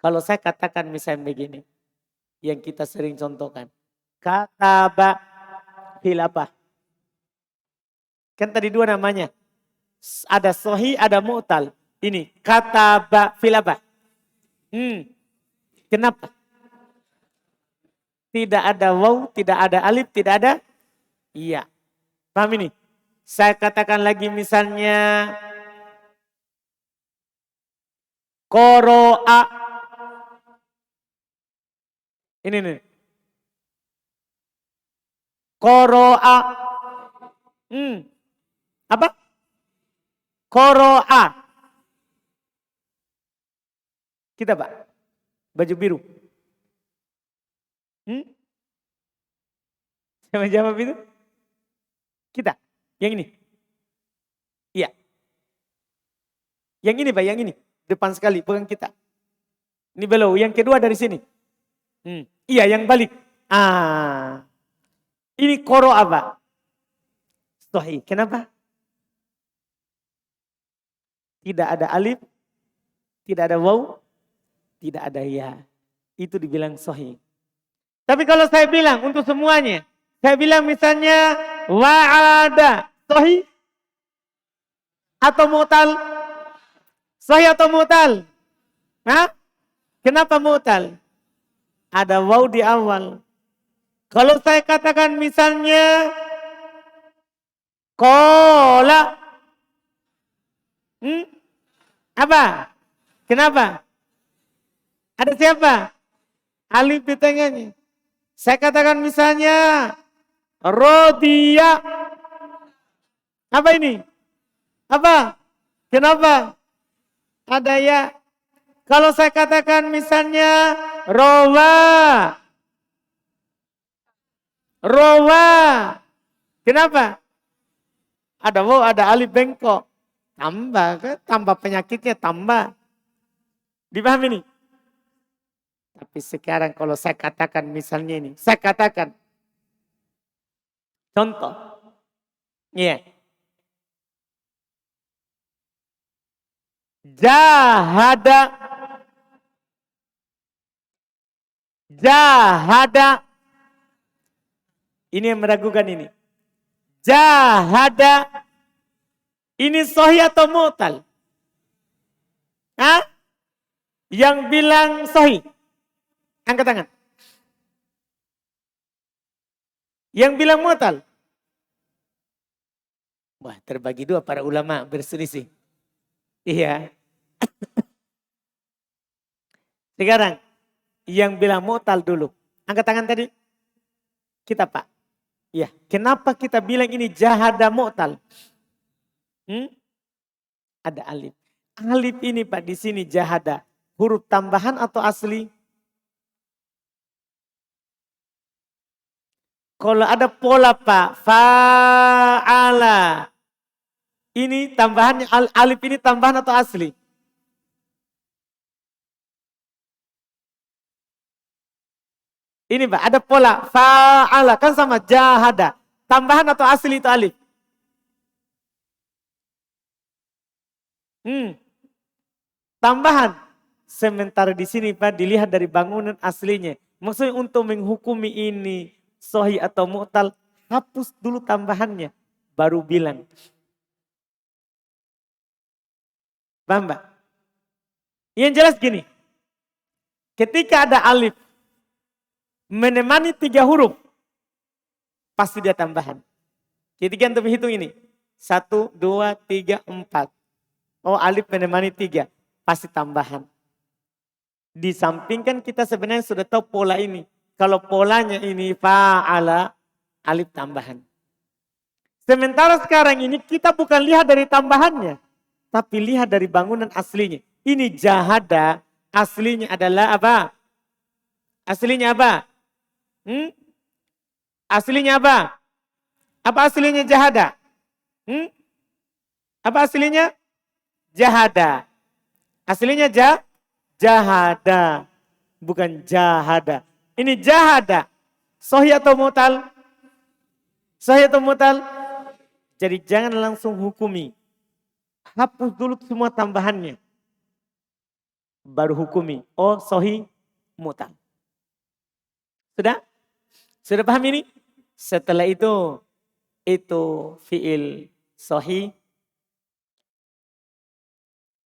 Kalau saya katakan misalnya begini. Yang kita sering contohkan. Kataba fil apa? Kan tadi dua namanya. Ada sohi, ada mu'tal. Ini kataba fil apa? Kenapa? Tidak ada waw, tidak ada alif, tidak ada iya. Paham ini? Saya katakan lagi misalnya qoro'a. Ini nih. Qoro'a. Apa? Qoro'a. Kita Pak. Baju biru. Siapa jawab itu? Kita. Yang ini. Iya. Yang ini Pak, yang ini. Depan sekali, bukan kita. Ini below. Yang kedua dari sini. Iya, yang balik. Ini koro apa? Sahih. Kenapa? Tidak ada alif, tidak ada waw, tidak ada ya. Itu dibilang sahih. Tapi kalau saya bilang untuk semuanya, saya bilang misalnya wa'ada, sahih atau mu'tal? Sahih atau mu'tal? Hah? Kenapa mu'tal? Ada waw di awal. Kalau saya katakan misalnya kola. Apa? Kenapa? Ada siapa? Alif di tengahnya. Saya katakan misalnya rodiya. Apa ini? Apa? Kenapa? Ada ya. Kalau saya katakan misalnya rowa. Rowa. Kenapa? Ada waw, ada alif bengkok. Tambah penyakitnya tambah. Dipahami nih? Tapi sekarang kalau saya katakan misalnya ini. Saya katakan. Contoh. Iya. Jahada. Jahada. Ini yang meragukan ini. Jahada. Ini sahih atau mu'tal? Hah? Yang bilang sahih. Angkat tangan. Yang bilang mu'tal. Wah, terbagi dua para ulama berselisih. Iya. Sekarang yang bilang mu'tal dulu. Angkat tangan tadi. Kita Pak. Ya, kenapa kita bilang ini jahada mu'tal? Ada alif. Alif ini Pak di sini jahada. Huruf tambahan atau asli? Kalau ada pola Pak, fa'ala. Ini tambahannya, alif ini tambahan atau asli? Ini Pak, ada pola fa'ala. Kan sama jahada. Tambahan atau asli itu alif? Tambahan. Sementara di sini Pak dilihat dari bangunan aslinya. Maksudnya untuk menghukumi ini sahih atau mu'tal, hapus dulu tambahannya. Baru bilang. Paham Pak? Yang jelas gini. Ketika ada alif menemani 3 huruf. Pasti dia tambahan. Ketika untuk hitung ini. 1, 2, 3, 4. Oh alif menemani 3. Pasti tambahan. Di samping kan kita sebenarnya sudah tahu pola ini. Kalau polanya ini fa'ala, alif tambahan. Sementara sekarang ini kita bukan lihat dari tambahannya. Tapi lihat dari bangunan aslinya. Ini jahada, aslinya adalah apa? Aslinya apa? Aslinya apa? Apa aslinya jahada? Apa aslinya? Jahada. Aslinya jahada. Bukan jahada. Ini jahada. Sahih atau mutal? Sahih atau mutal? Jadi jangan langsung hukumi. Hapus dulu semua tambahannya. Baru hukumi. Oh sahih mutal. Sudah? Sudah paham ini? Setelah itu fiil sahih.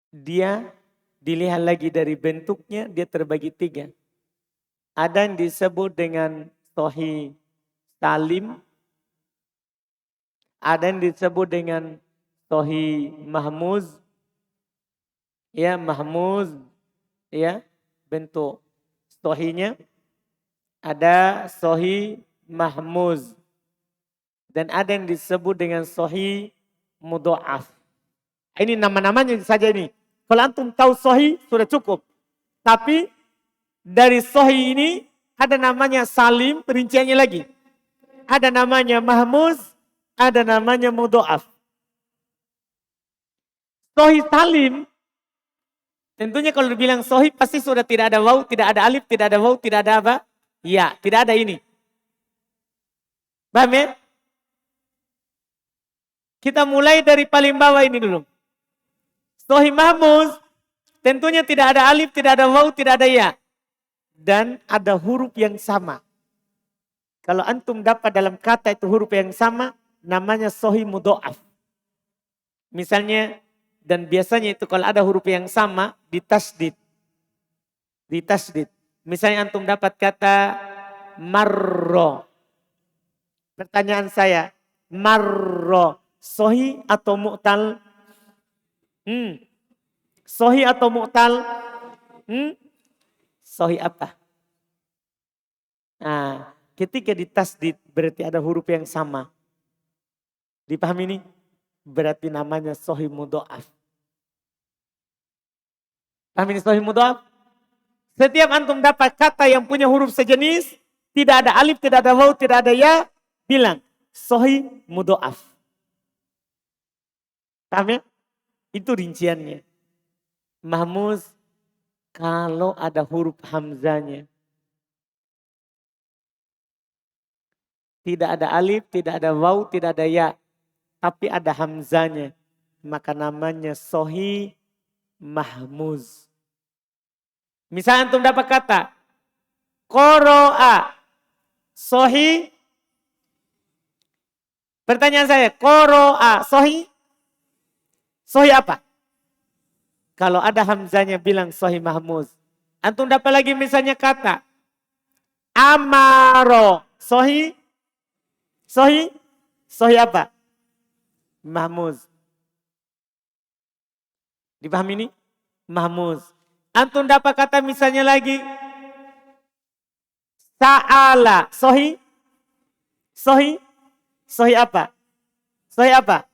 Dia dilihat lagi dari bentuknya, dia terbagi 3. Ada yang disebut dengan sahih salim. Ada yang disebut dengan sahih mahmuz. Ya, mahmuz. Ya, bentuk sahihnya. Ada sahih mahmuz. Dan ada yang disebut dengan sahih mudha'af. Ini nama-namanya saja ini. Kalau antum tahu sahih sudah cukup. Tapi dari sahih ini ada namanya salim, perinciannya lagi. Ada namanya mahmuz, ada namanya mudha'af. Sahih salim, tentunya kalau dibilang sahih pasti sudah tidak ada waw, tidak ada alif, tidak ada waw, tidak ada apa? Ya, tidak ada ini. Paham ya? Kita mulai dari paling bawah ini dulu. Sahih mahmuz, tentunya tidak ada alif, tidak ada waw, tidak ada ya. Dan ada huruf yang sama. Kalau antum dapat dalam kata itu huruf yang sama, namanya sahih mudha'af. Misalnya, dan biasanya itu kalau ada huruf yang sama, ditasdid. Ditasdid. Misalnya antum dapat kata marro. Pertanyaan saya, marro, sahih atau mu'tal? Sahih atau mu'tal? Sahih apa? Nah, ketika ditasdid berarti ada huruf yang sama. Dipahami ini? Berarti namanya sahih mudha'af. Paham ini sahih mudha'af? Setiap antum dapat kata yang punya huruf sejenis, tidak ada alif, tidak ada waw, tidak ada ya, bilang sahih mudha'af. Paham ya? Itu rinciannya. Mahmuz kalau ada huruf hamzanya. Tidak ada alif, tidak ada waw, tidak ada ya. Tapi ada hamzanya. Maka namanya sahih mahmuz. Misalnya antum dapat kata qara'a. Sahih. Pertanyaan saya, qara'a sahih? Sahih apa? Kalau ada hamzanya bilang sahih mahmuz. Antum dapat lagi misalnya kata amaro. Sahih? Sahih? Sahih apa? Mahmuz. Dipahami ini? Mahmuz. Antum dapat kata misalnya lagi sa'ala. Sahih? Sahih? Sahih apa? Sahih apa?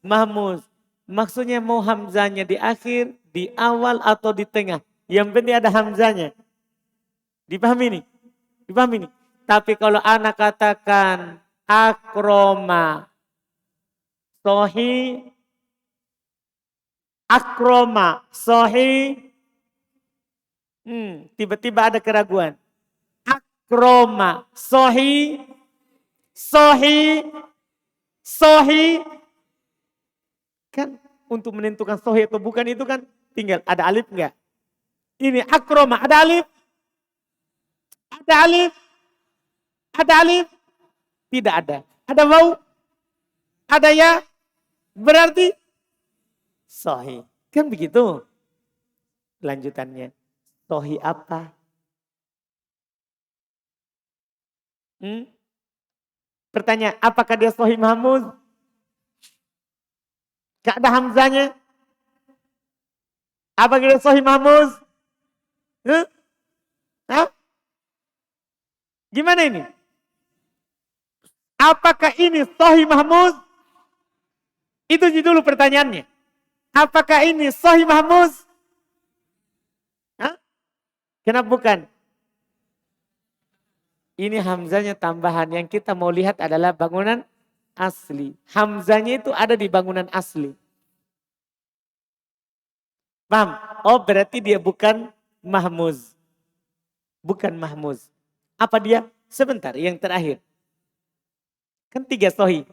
Mahmuz. Maksudnya mau hamzanya di akhir, di awal atau di tengah. Yang penting ada hamzanya. Dipahami ini? Dipahami ini? Tapi kalau anak katakan akroma. Sahih. Akroma. Sahih. Tiba-tiba ada keraguan. Akroma. Sahih. Sahih. Sahih. Kan untuk menentukan sahih atau bukan itu kan tinggal ada alif enggak? Ini akroma, ada alif? Ada alif? Ada alif? Tidak ada. Ada waw? Ada ya? Berarti sahih. Kan begitu. Lanjutannya. Sahih apa? Pertanyaan, apakah dia sahih mahmuz? Gak ada hamzanya. Apa kira sahih mahmuz? Gimana ini? Apakah ini sahih mahmuz? Itu dulu pertanyaannya. Apakah ini sahih mahmuz? Hah? Kenapa bukan? Ini hamzanya tambahan. Yang kita mau lihat adalah bangunan asli. Hamzanya itu ada di bangunan asli. Paham? Oh berarti dia bukan mahmuz. Bukan mahmuz. Apa dia? Sebentar, yang terakhir. Kan 3 sahih.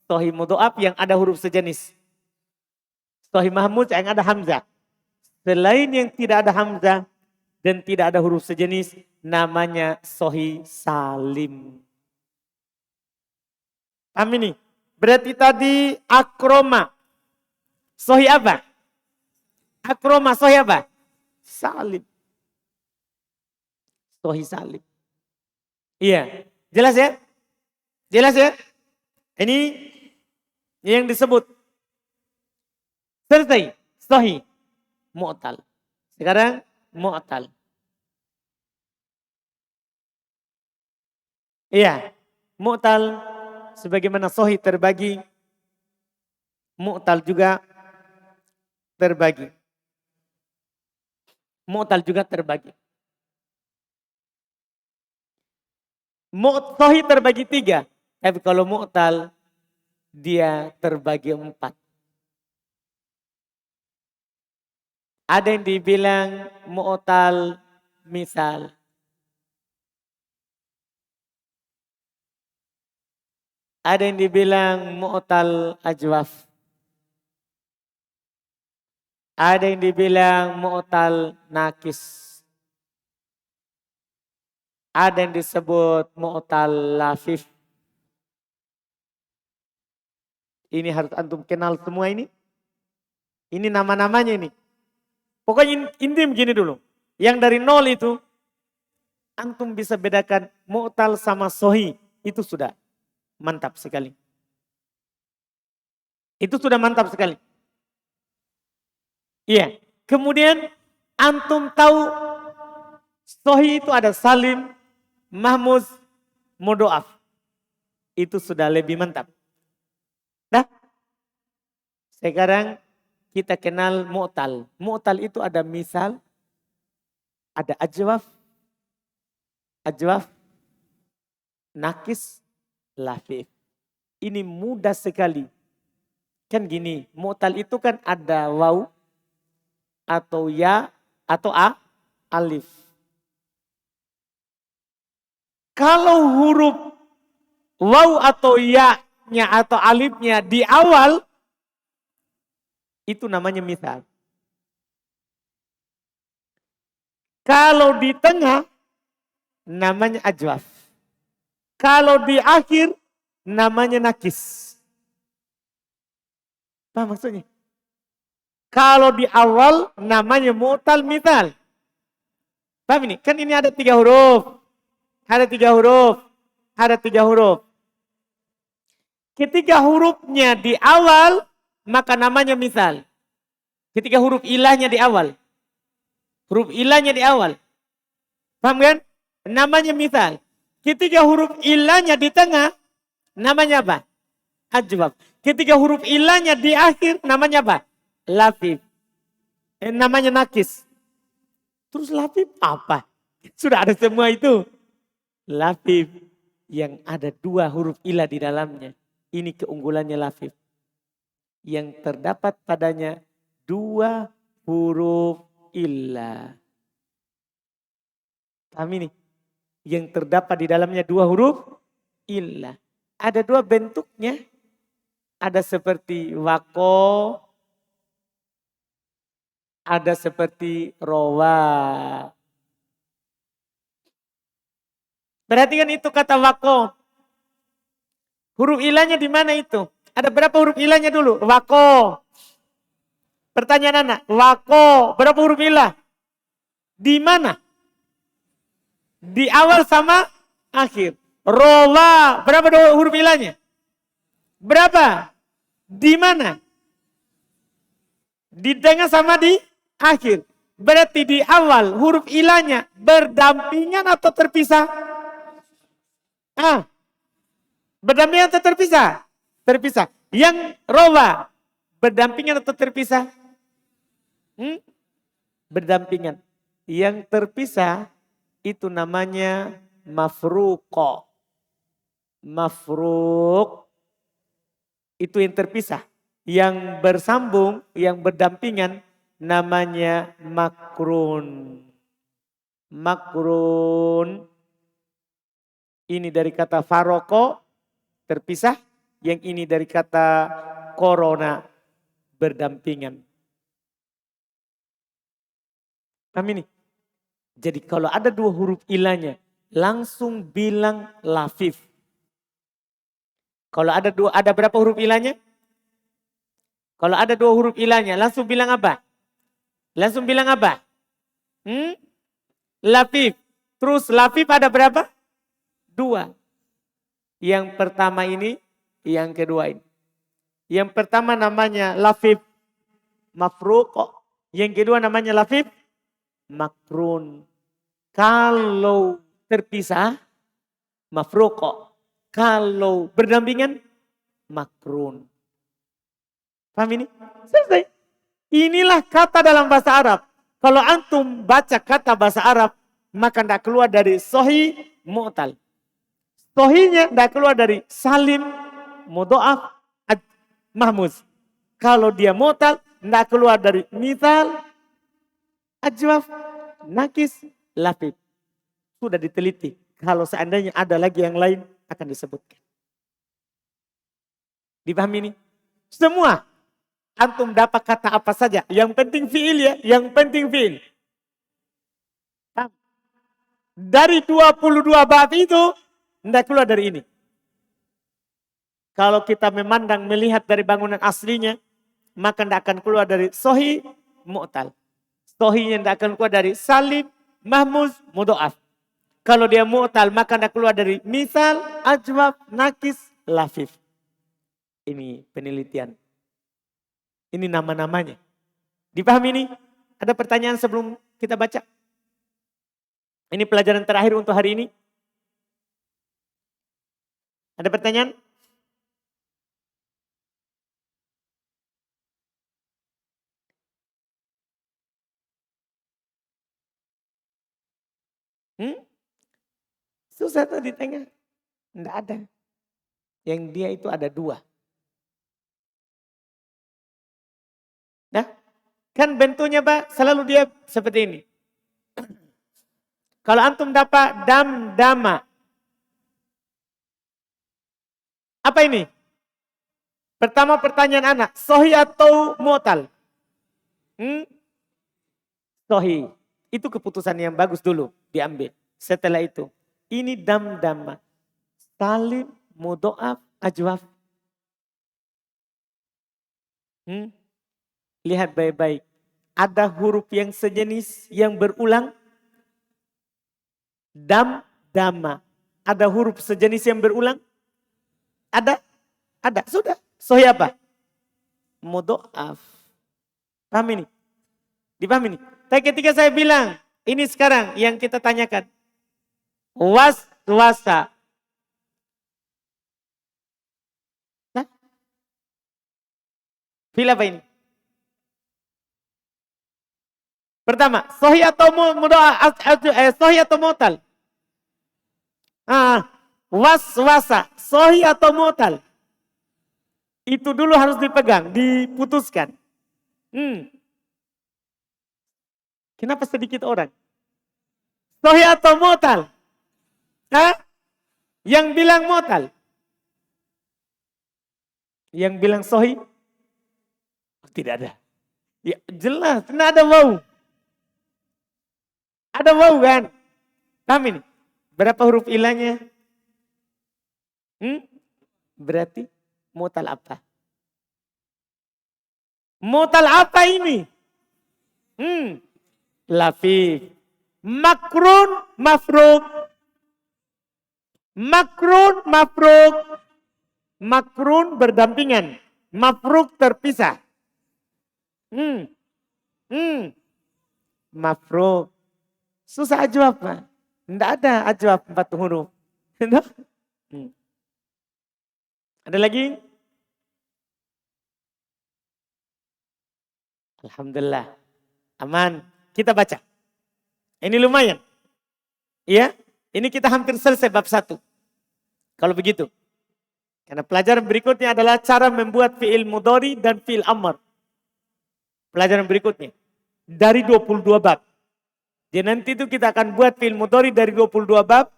Sahih mudha'af yang ada huruf sejenis. Sahih mahmuz yang ada hamzah. Selain yang tidak ada hamzah dan tidak ada huruf sejenis, namanya sahih salim. Paham ini? Berarti tadi akroma. Sahih apa? Akroma sahih apa? Salim. Sahih salim. Iya. Jelas ya? Jelas ya? Ini yang disebut. Selesai. Sahih. Mu'tal. Sekarang mu'tal. Iya. Mu'tal sebagaimana sahih terbagi. Mu'tal juga terbagi. Mu'tal juga terbagi. Sahih terbagi 3. Tapi kalau mu'tal dia terbagi 4. Ada yang dibilang mu'tal misal. Ada yang dibilang mu'tal ajwaf. Ada yang dibilang mu'tal nakis. Ada yang disebut mu'tal lafif. Ini harus antum kenal semua ini. Ini nama-namanya ini. Pokoknya intim gini dulu. Yang dari 0 itu, antum bisa bedakan mu'tal sama sahih. Itu sudah mantap sekali. Itu sudah mantap sekali. Iya. Kemudian antum tahu sahih itu ada salim, mahmuz, mudha'af. Itu sudah lebih mantap. Nah, sekarang kita kenal mu'tal. Mu'tal itu ada misal, ada ajwaf, nakis, lafif. Ini mudah sekali. Kan gini, mu'tal itu kan ada waw, atau ya, atau alif. Kalau huruf waw atau ya-nya atau alifnya di awal, itu namanya misal. Kalau di tengah, namanya ajwaf. Kalau di akhir, namanya nakis. Apa maksudnya? Kalau di awal, namanya mu'tal misal. Paham ini? Kan ini ada 3 huruf. Ada 3 huruf. Ada 3 huruf. Ketika hurufnya di awal, maka namanya misal. Ketika huruf ilahnya di awal. Huruf ilahnya di awal. Paham kan? Namanya misal. Ketika huruf ilahnya di tengah, namanya apa? Ajwaf. Ketika huruf ilahnya di akhir, namanya apa? Lafif. Namanya nakis. Terus lafif apa? Sudah ada semua itu. Lafif yang ada 2 huruf ilah di dalamnya. Ini keunggulannya lafif. Yang terdapat padanya 2 huruf ilah. Paham ini? Yang terdapat di dalamnya 2 huruf ilah. Ada 2 bentuknya. Ada seperti wako. Ada seperti rowa. Perhatikan itu kata wako. Huruf ilahnya di mana itu? Ada berapa huruf ilahnya dulu? Wako. Pertanyaan anak, wako berapa huruf ilah? Di mana? Di awal sama akhir. Rowa berapa huruf ilahnya? Berapa? Di mana? Di tengah sama di akhir. Berarti di awal huruf ilahnya berdampingan atau terpisah? Berdampingan atau terpisah? Terpisah. Yang roba, berdampingan atau terpisah? Berdampingan. Yang terpisah itu namanya mafruqo. Mafruq itu yang terpisah. Yang bersambung, yang berdampingan namanya makrun. Makrun ini dari kata faroko, terpisah. Yang ini dari kata corona, berdampingan. Paham ini? Jadi kalau ada dua huruf ilahnya, langsung bilang lafif. Kalau ada berapa huruf ilahnya? Kalau ada dua huruf ilahnya, langsung bilang apa? Langsung bilang apa? Lafif. Terus lafif ada berapa? Dua. Yang pertama ini, yang kedua ini. Yang pertama namanya lafif mafruq. Yang kedua namanya lafif makrun. Kalau terpisah, mafruq. Kalau berdampingan, makrun. Paham ini? Selesai. Inilah kata dalam bahasa Arab. Kalau antum baca kata bahasa Arab, maka tidak keluar dari sohi, mu'tal. Sohinya tidak keluar dari salim, mudha'af, mahmuz. Kalau dia mu'tal, tidak keluar dari mithal, ajwaf, nakis, lafif. Sudah diteliti. Kalau seandainya ada lagi yang lain, akan disebutkan. Dipahami ini? Semua. Antum dapat kata apa saja. Yang penting fi'il ya. Yang penting fi'il. Dari 22 bab itu, tidak keluar dari ini. Kalau kita memandang, melihat dari bangunan aslinya, maka tidak akan keluar dari sohi, mu'tal. Sohinya tidak akan keluar dari salim, mahmuz, mudha'af. Kalau dia mu'tal, maka tidak keluar dari misal, ajwab, nakis, lafif. Ini penelitian. Ini nama-namanya. Dipahami ini? Ada pertanyaan sebelum kita baca? Ini pelajaran terakhir untuk hari ini. Ada pertanyaan? Susah tuh di tengah. Tidak ada. Yang dia itu ada dua. Nah, kan bentuknya Pak selalu dia seperti ini. Kalau antum dapat dam-dama. Apa ini? Pertama pertanyaan anak. Sohi atau mu'tal? Sohi. Itu keputusan yang bagus dulu diambil. Setelah itu. Ini dam-dama. Salim, mudha'af, ajwaf. Lihat baik-baik. Ada huruf yang sejenis yang berulang. Dam, dama. Ada huruf sejenis yang berulang? Ada? Ada. Sudah. Sohi apa? Mudha'af. Paham ini? Dipahami ini? Tapi ketika saya bilang, ini sekarang yang kita tanyakan. Was-wasa. Nah? Fil apa ini? Pertama, sohi atau sohi atau mu'tal? Was-wasa, sohi atau mu'tal? Itu dulu harus dipegang, diputuskan. Kenapa sedikit orang? Sohi atau mu'tal? Yang bilang mu'tal? Yang bilang sohi? Tidak ada. Ya jelas, tidak ada wau. Ada wau kan? Paham ini? Berapa huruf ilahnya? Berarti mu'tal apa? Mu'tal apa ini? Lafif. Makrun, mafruq. Makrun, mafruq. Makrun berdampingan. Mafruq terpisah. Mafruq. Susah ajwab, Pak. Tidak ada ajwab 4 huruf. Ada lagi? Alhamdulillah. Aman. Kita baca. Ini lumayan. Iya. Ini kita hampir selesai bab 1. Kalau begitu. Karena pelajaran berikutnya adalah cara membuat fi'il mudhari dan fi'il amr. Pelajaran berikutnya. Dari 22 bab. Jadi nanti itu kita akan buat fi'il mudhari dari 22 bab.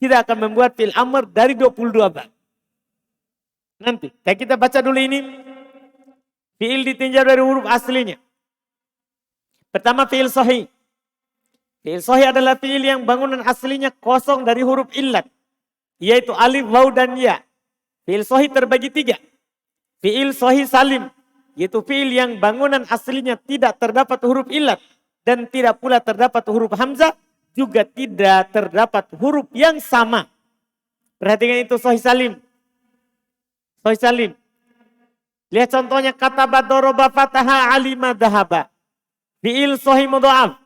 Kita akan membuat fi'il amr dari 22 bab. Nanti. Kita baca dulu ini. Fi'il ditinjau dari huruf aslinya. Pertama fi'il sahih. Fi'il sahih adalah fi'il yang bangunan aslinya kosong dari huruf illat. Yaitu alif, waw, dan ya. Fi'il sahih terbagi 3. Fi'il sahih salim. Yaitu fi'il yang bangunan aslinya tidak terdapat huruf illat. Dan tidak pula terdapat huruf hamzah. Juga tidak terdapat huruf yang sama. Perhatikan itu sahih salim. Sahih salim. Lihat contohnya kataba doroba fataha alima dahaba. Fi'il sahih mudha'af.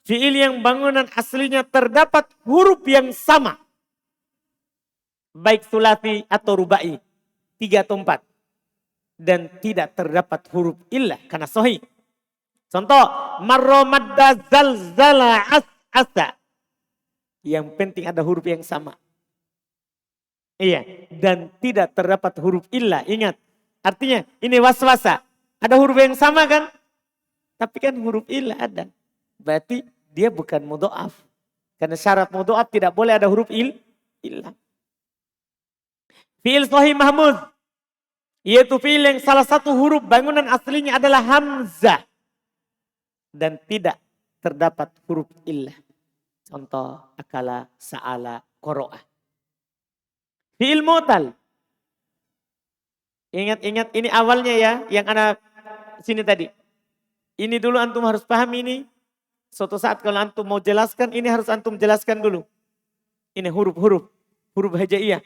Fi'il yang bangunan aslinya terdapat huruf yang sama. Baik sulasi atau rubai. 3 atau 4. Dan tidak terdapat huruf illah karena sahih. Contoh. Marro madda zalzala as'asa. Yang penting ada huruf yang sama. Iya. Dan tidak terdapat huruf illah. Ingat. Artinya ini waswasa. Ada huruf yang sama kan? Tapi kan huruf illah ada. Berarti dia bukan mudha'af. Karena syarat mudha'af tidak boleh ada huruf illah. Fi'il sahih mahmuz. Yaitu fi'il yang salah satu huruf bangunan aslinya adalah hamzah. Dan tidak terdapat huruf illah. Contoh akala, sa'ala, qoro'ah. Fi'il mu'tal. Ingat-ingat ini awalnya ya. Yang anak sini tadi. Ini dulu antum harus paham ini. Suatu saat kalau antum mau jelaskan, ini harus antum jelaskan dulu. Ini huruf-huruf. Huruf hijaiyah.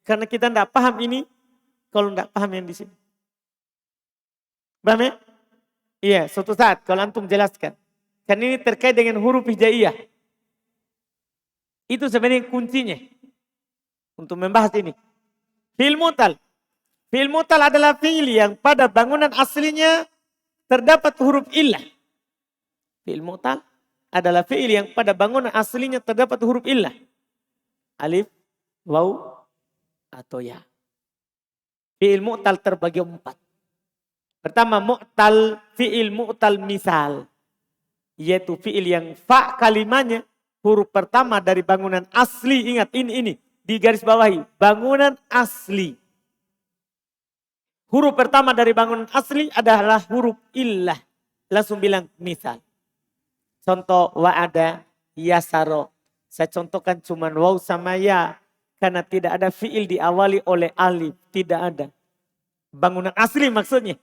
Karena kita tidak paham ini, kalau tidak paham yang di sini. Paham ya? Iya, suatu saat kalau antum jelaskan. Karena ini terkait dengan huruf hijaiyah. Itu sebenarnya kuncinya. Untuk membahas ini. Fi'il mu'tal. Fi'il mu'tal adalah fi'il yang pada bangunan aslinya terdapat huruf illah. Fi'il mu'tal adalah fi'il yang pada bangunan aslinya terdapat huruf illah. Alif, waw, atau ya. Fi'il mu'tal terbagi 4. Pertama mu'tal, fi'il mu'tal misal. Yaitu fi'il yang fa kalimahnya huruf pertama dari bangunan asli. Ingat ini di garis bawahi. Bangunan asli. Huruf pertama dari bangunan asli adalah huruf illah. Langsung bilang misal. Contoh wa'ada, yasaro. Saya contohkan cuma waw sama ya. Karena tidak ada fi'il diawali oleh alif. Tidak ada. Bangunan asli maksudnya.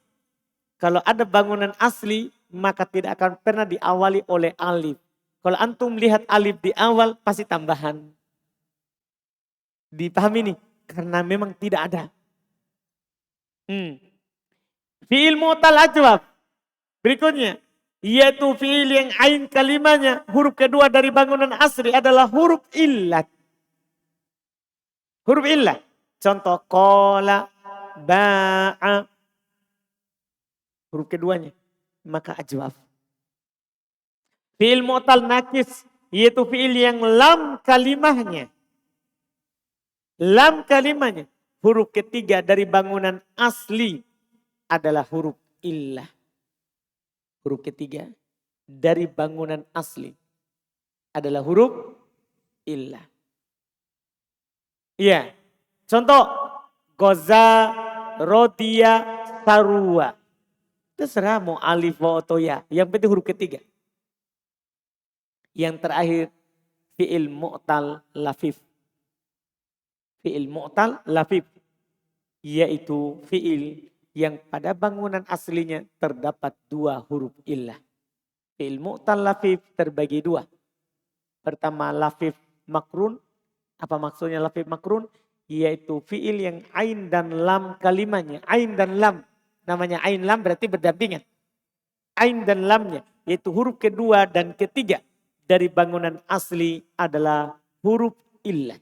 Kalau ada bangunan asli, maka tidak akan pernah diawali oleh alif. Kalau antum lihat alif di awal, pasti tambahan. Dipahami nih? Karena memang tidak ada. Fi'il mu'tal ajwab. Berikutnya. Yaitu fi'il yang ain kalimahnya. Huruf kedua dari bangunan asli adalah huruf illat. Huruf illat. Contoh. Kola, ba'a. Huruf keduanya. Maka ajwab. Fi'il mu'tal nakis. Yaitu fi'il yang lam kalimahnya. Lam kalimahnya. Huruf ketiga dari bangunan asli adalah huruf illah. Huruf ketiga dari bangunan asli adalah huruf illah. Iya. Contoh. Goza, rodia, sarua. Terserah mau alif atau ya. Yang penting huruf ketiga. Yang terakhir. Fi'il mu'tal lafif. Fi'il mu'tal lafif. Yaitu fi'il yang pada bangunan aslinya terdapat 2 huruf illah. Fi'il mu'tal lafif terbagi 2. Pertama lafif makrun. Apa maksudnya lafif makrun? Yaitu fi'il yang ain dan lam kalimahnya. Ain dan lam. Namanya ain lam berarti berdampingan. Ain dan lamnya. Yaitu huruf kedua dan ketiga. Dari bangunan asli adalah huruf illah.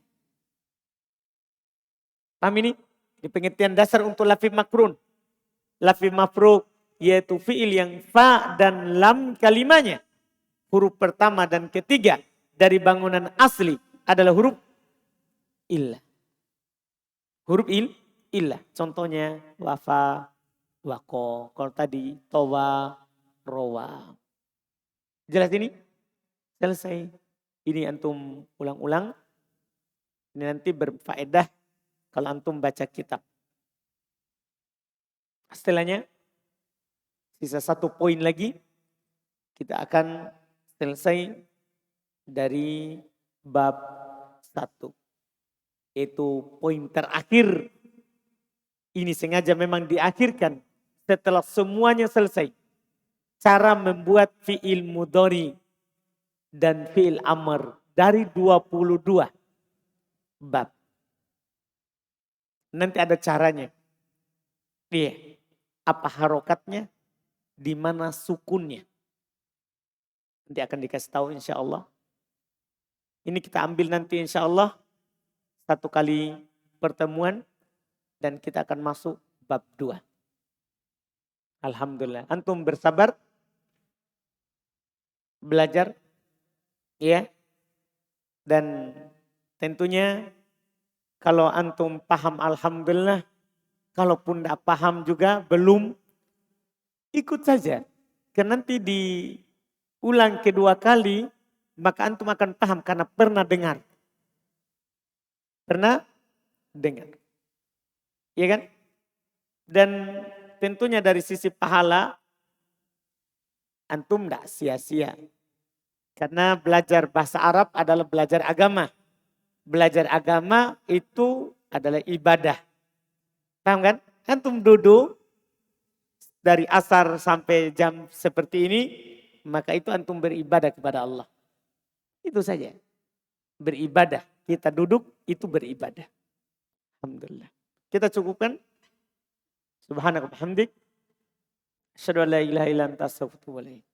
Paham ini? Di pengertian dasar untuk lafif makrun. Lafif mafruk, yaitu fi'il yang fa dan lam kalimanya. Huruf pertama dan ketiga dari bangunan asli adalah huruf illah. Huruf illah. Contohnya wafa, wako. Kalau tadi towa, rowa. Jelas ini? Selesai. Ini antum ulang-ulang. Ini nanti berfaedah kalau antum baca kitab. Setelahnya, sisa 1 poin lagi. Kita akan selesai dari bab 1. Itu poin terakhir. Ini sengaja memang diakhirkan setelah semuanya selesai. Cara membuat fi'il mudhari dan fi'il amr dari 22 bab. Nanti ada caranya. Iya. Apa harokatnya, di mana sukunnya. Nanti akan dikasih tahu insya Allah. Ini kita ambil nanti insya Allah 1 kali pertemuan dan kita akan masuk bab 2. Alhamdulillah. Antum bersabar belajar ya. Dan tentunya kalau antum paham alhamdulillah. Kalaupun tidak paham juga belum, ikut saja. Karena nanti diulang kedua kali, maka antum akan paham karena pernah dengar. Pernah dengar. Iya kan? Dan tentunya dari sisi pahala, antum tidak sia-sia. Karena belajar bahasa Arab adalah belajar agama. Belajar agama itu adalah ibadah. Paham kan? Antum duduk dari asar sampai jam seperti ini, maka itu antum beribadah kepada Allah. Itu saja. Beribadah. Kita duduk itu beribadah. Alhamdulillah. Kita cukupkan. Subhanaka wa bihamdik. Asyhadu an la ilaha illa anta astaghfiruka wa atubu ilaik.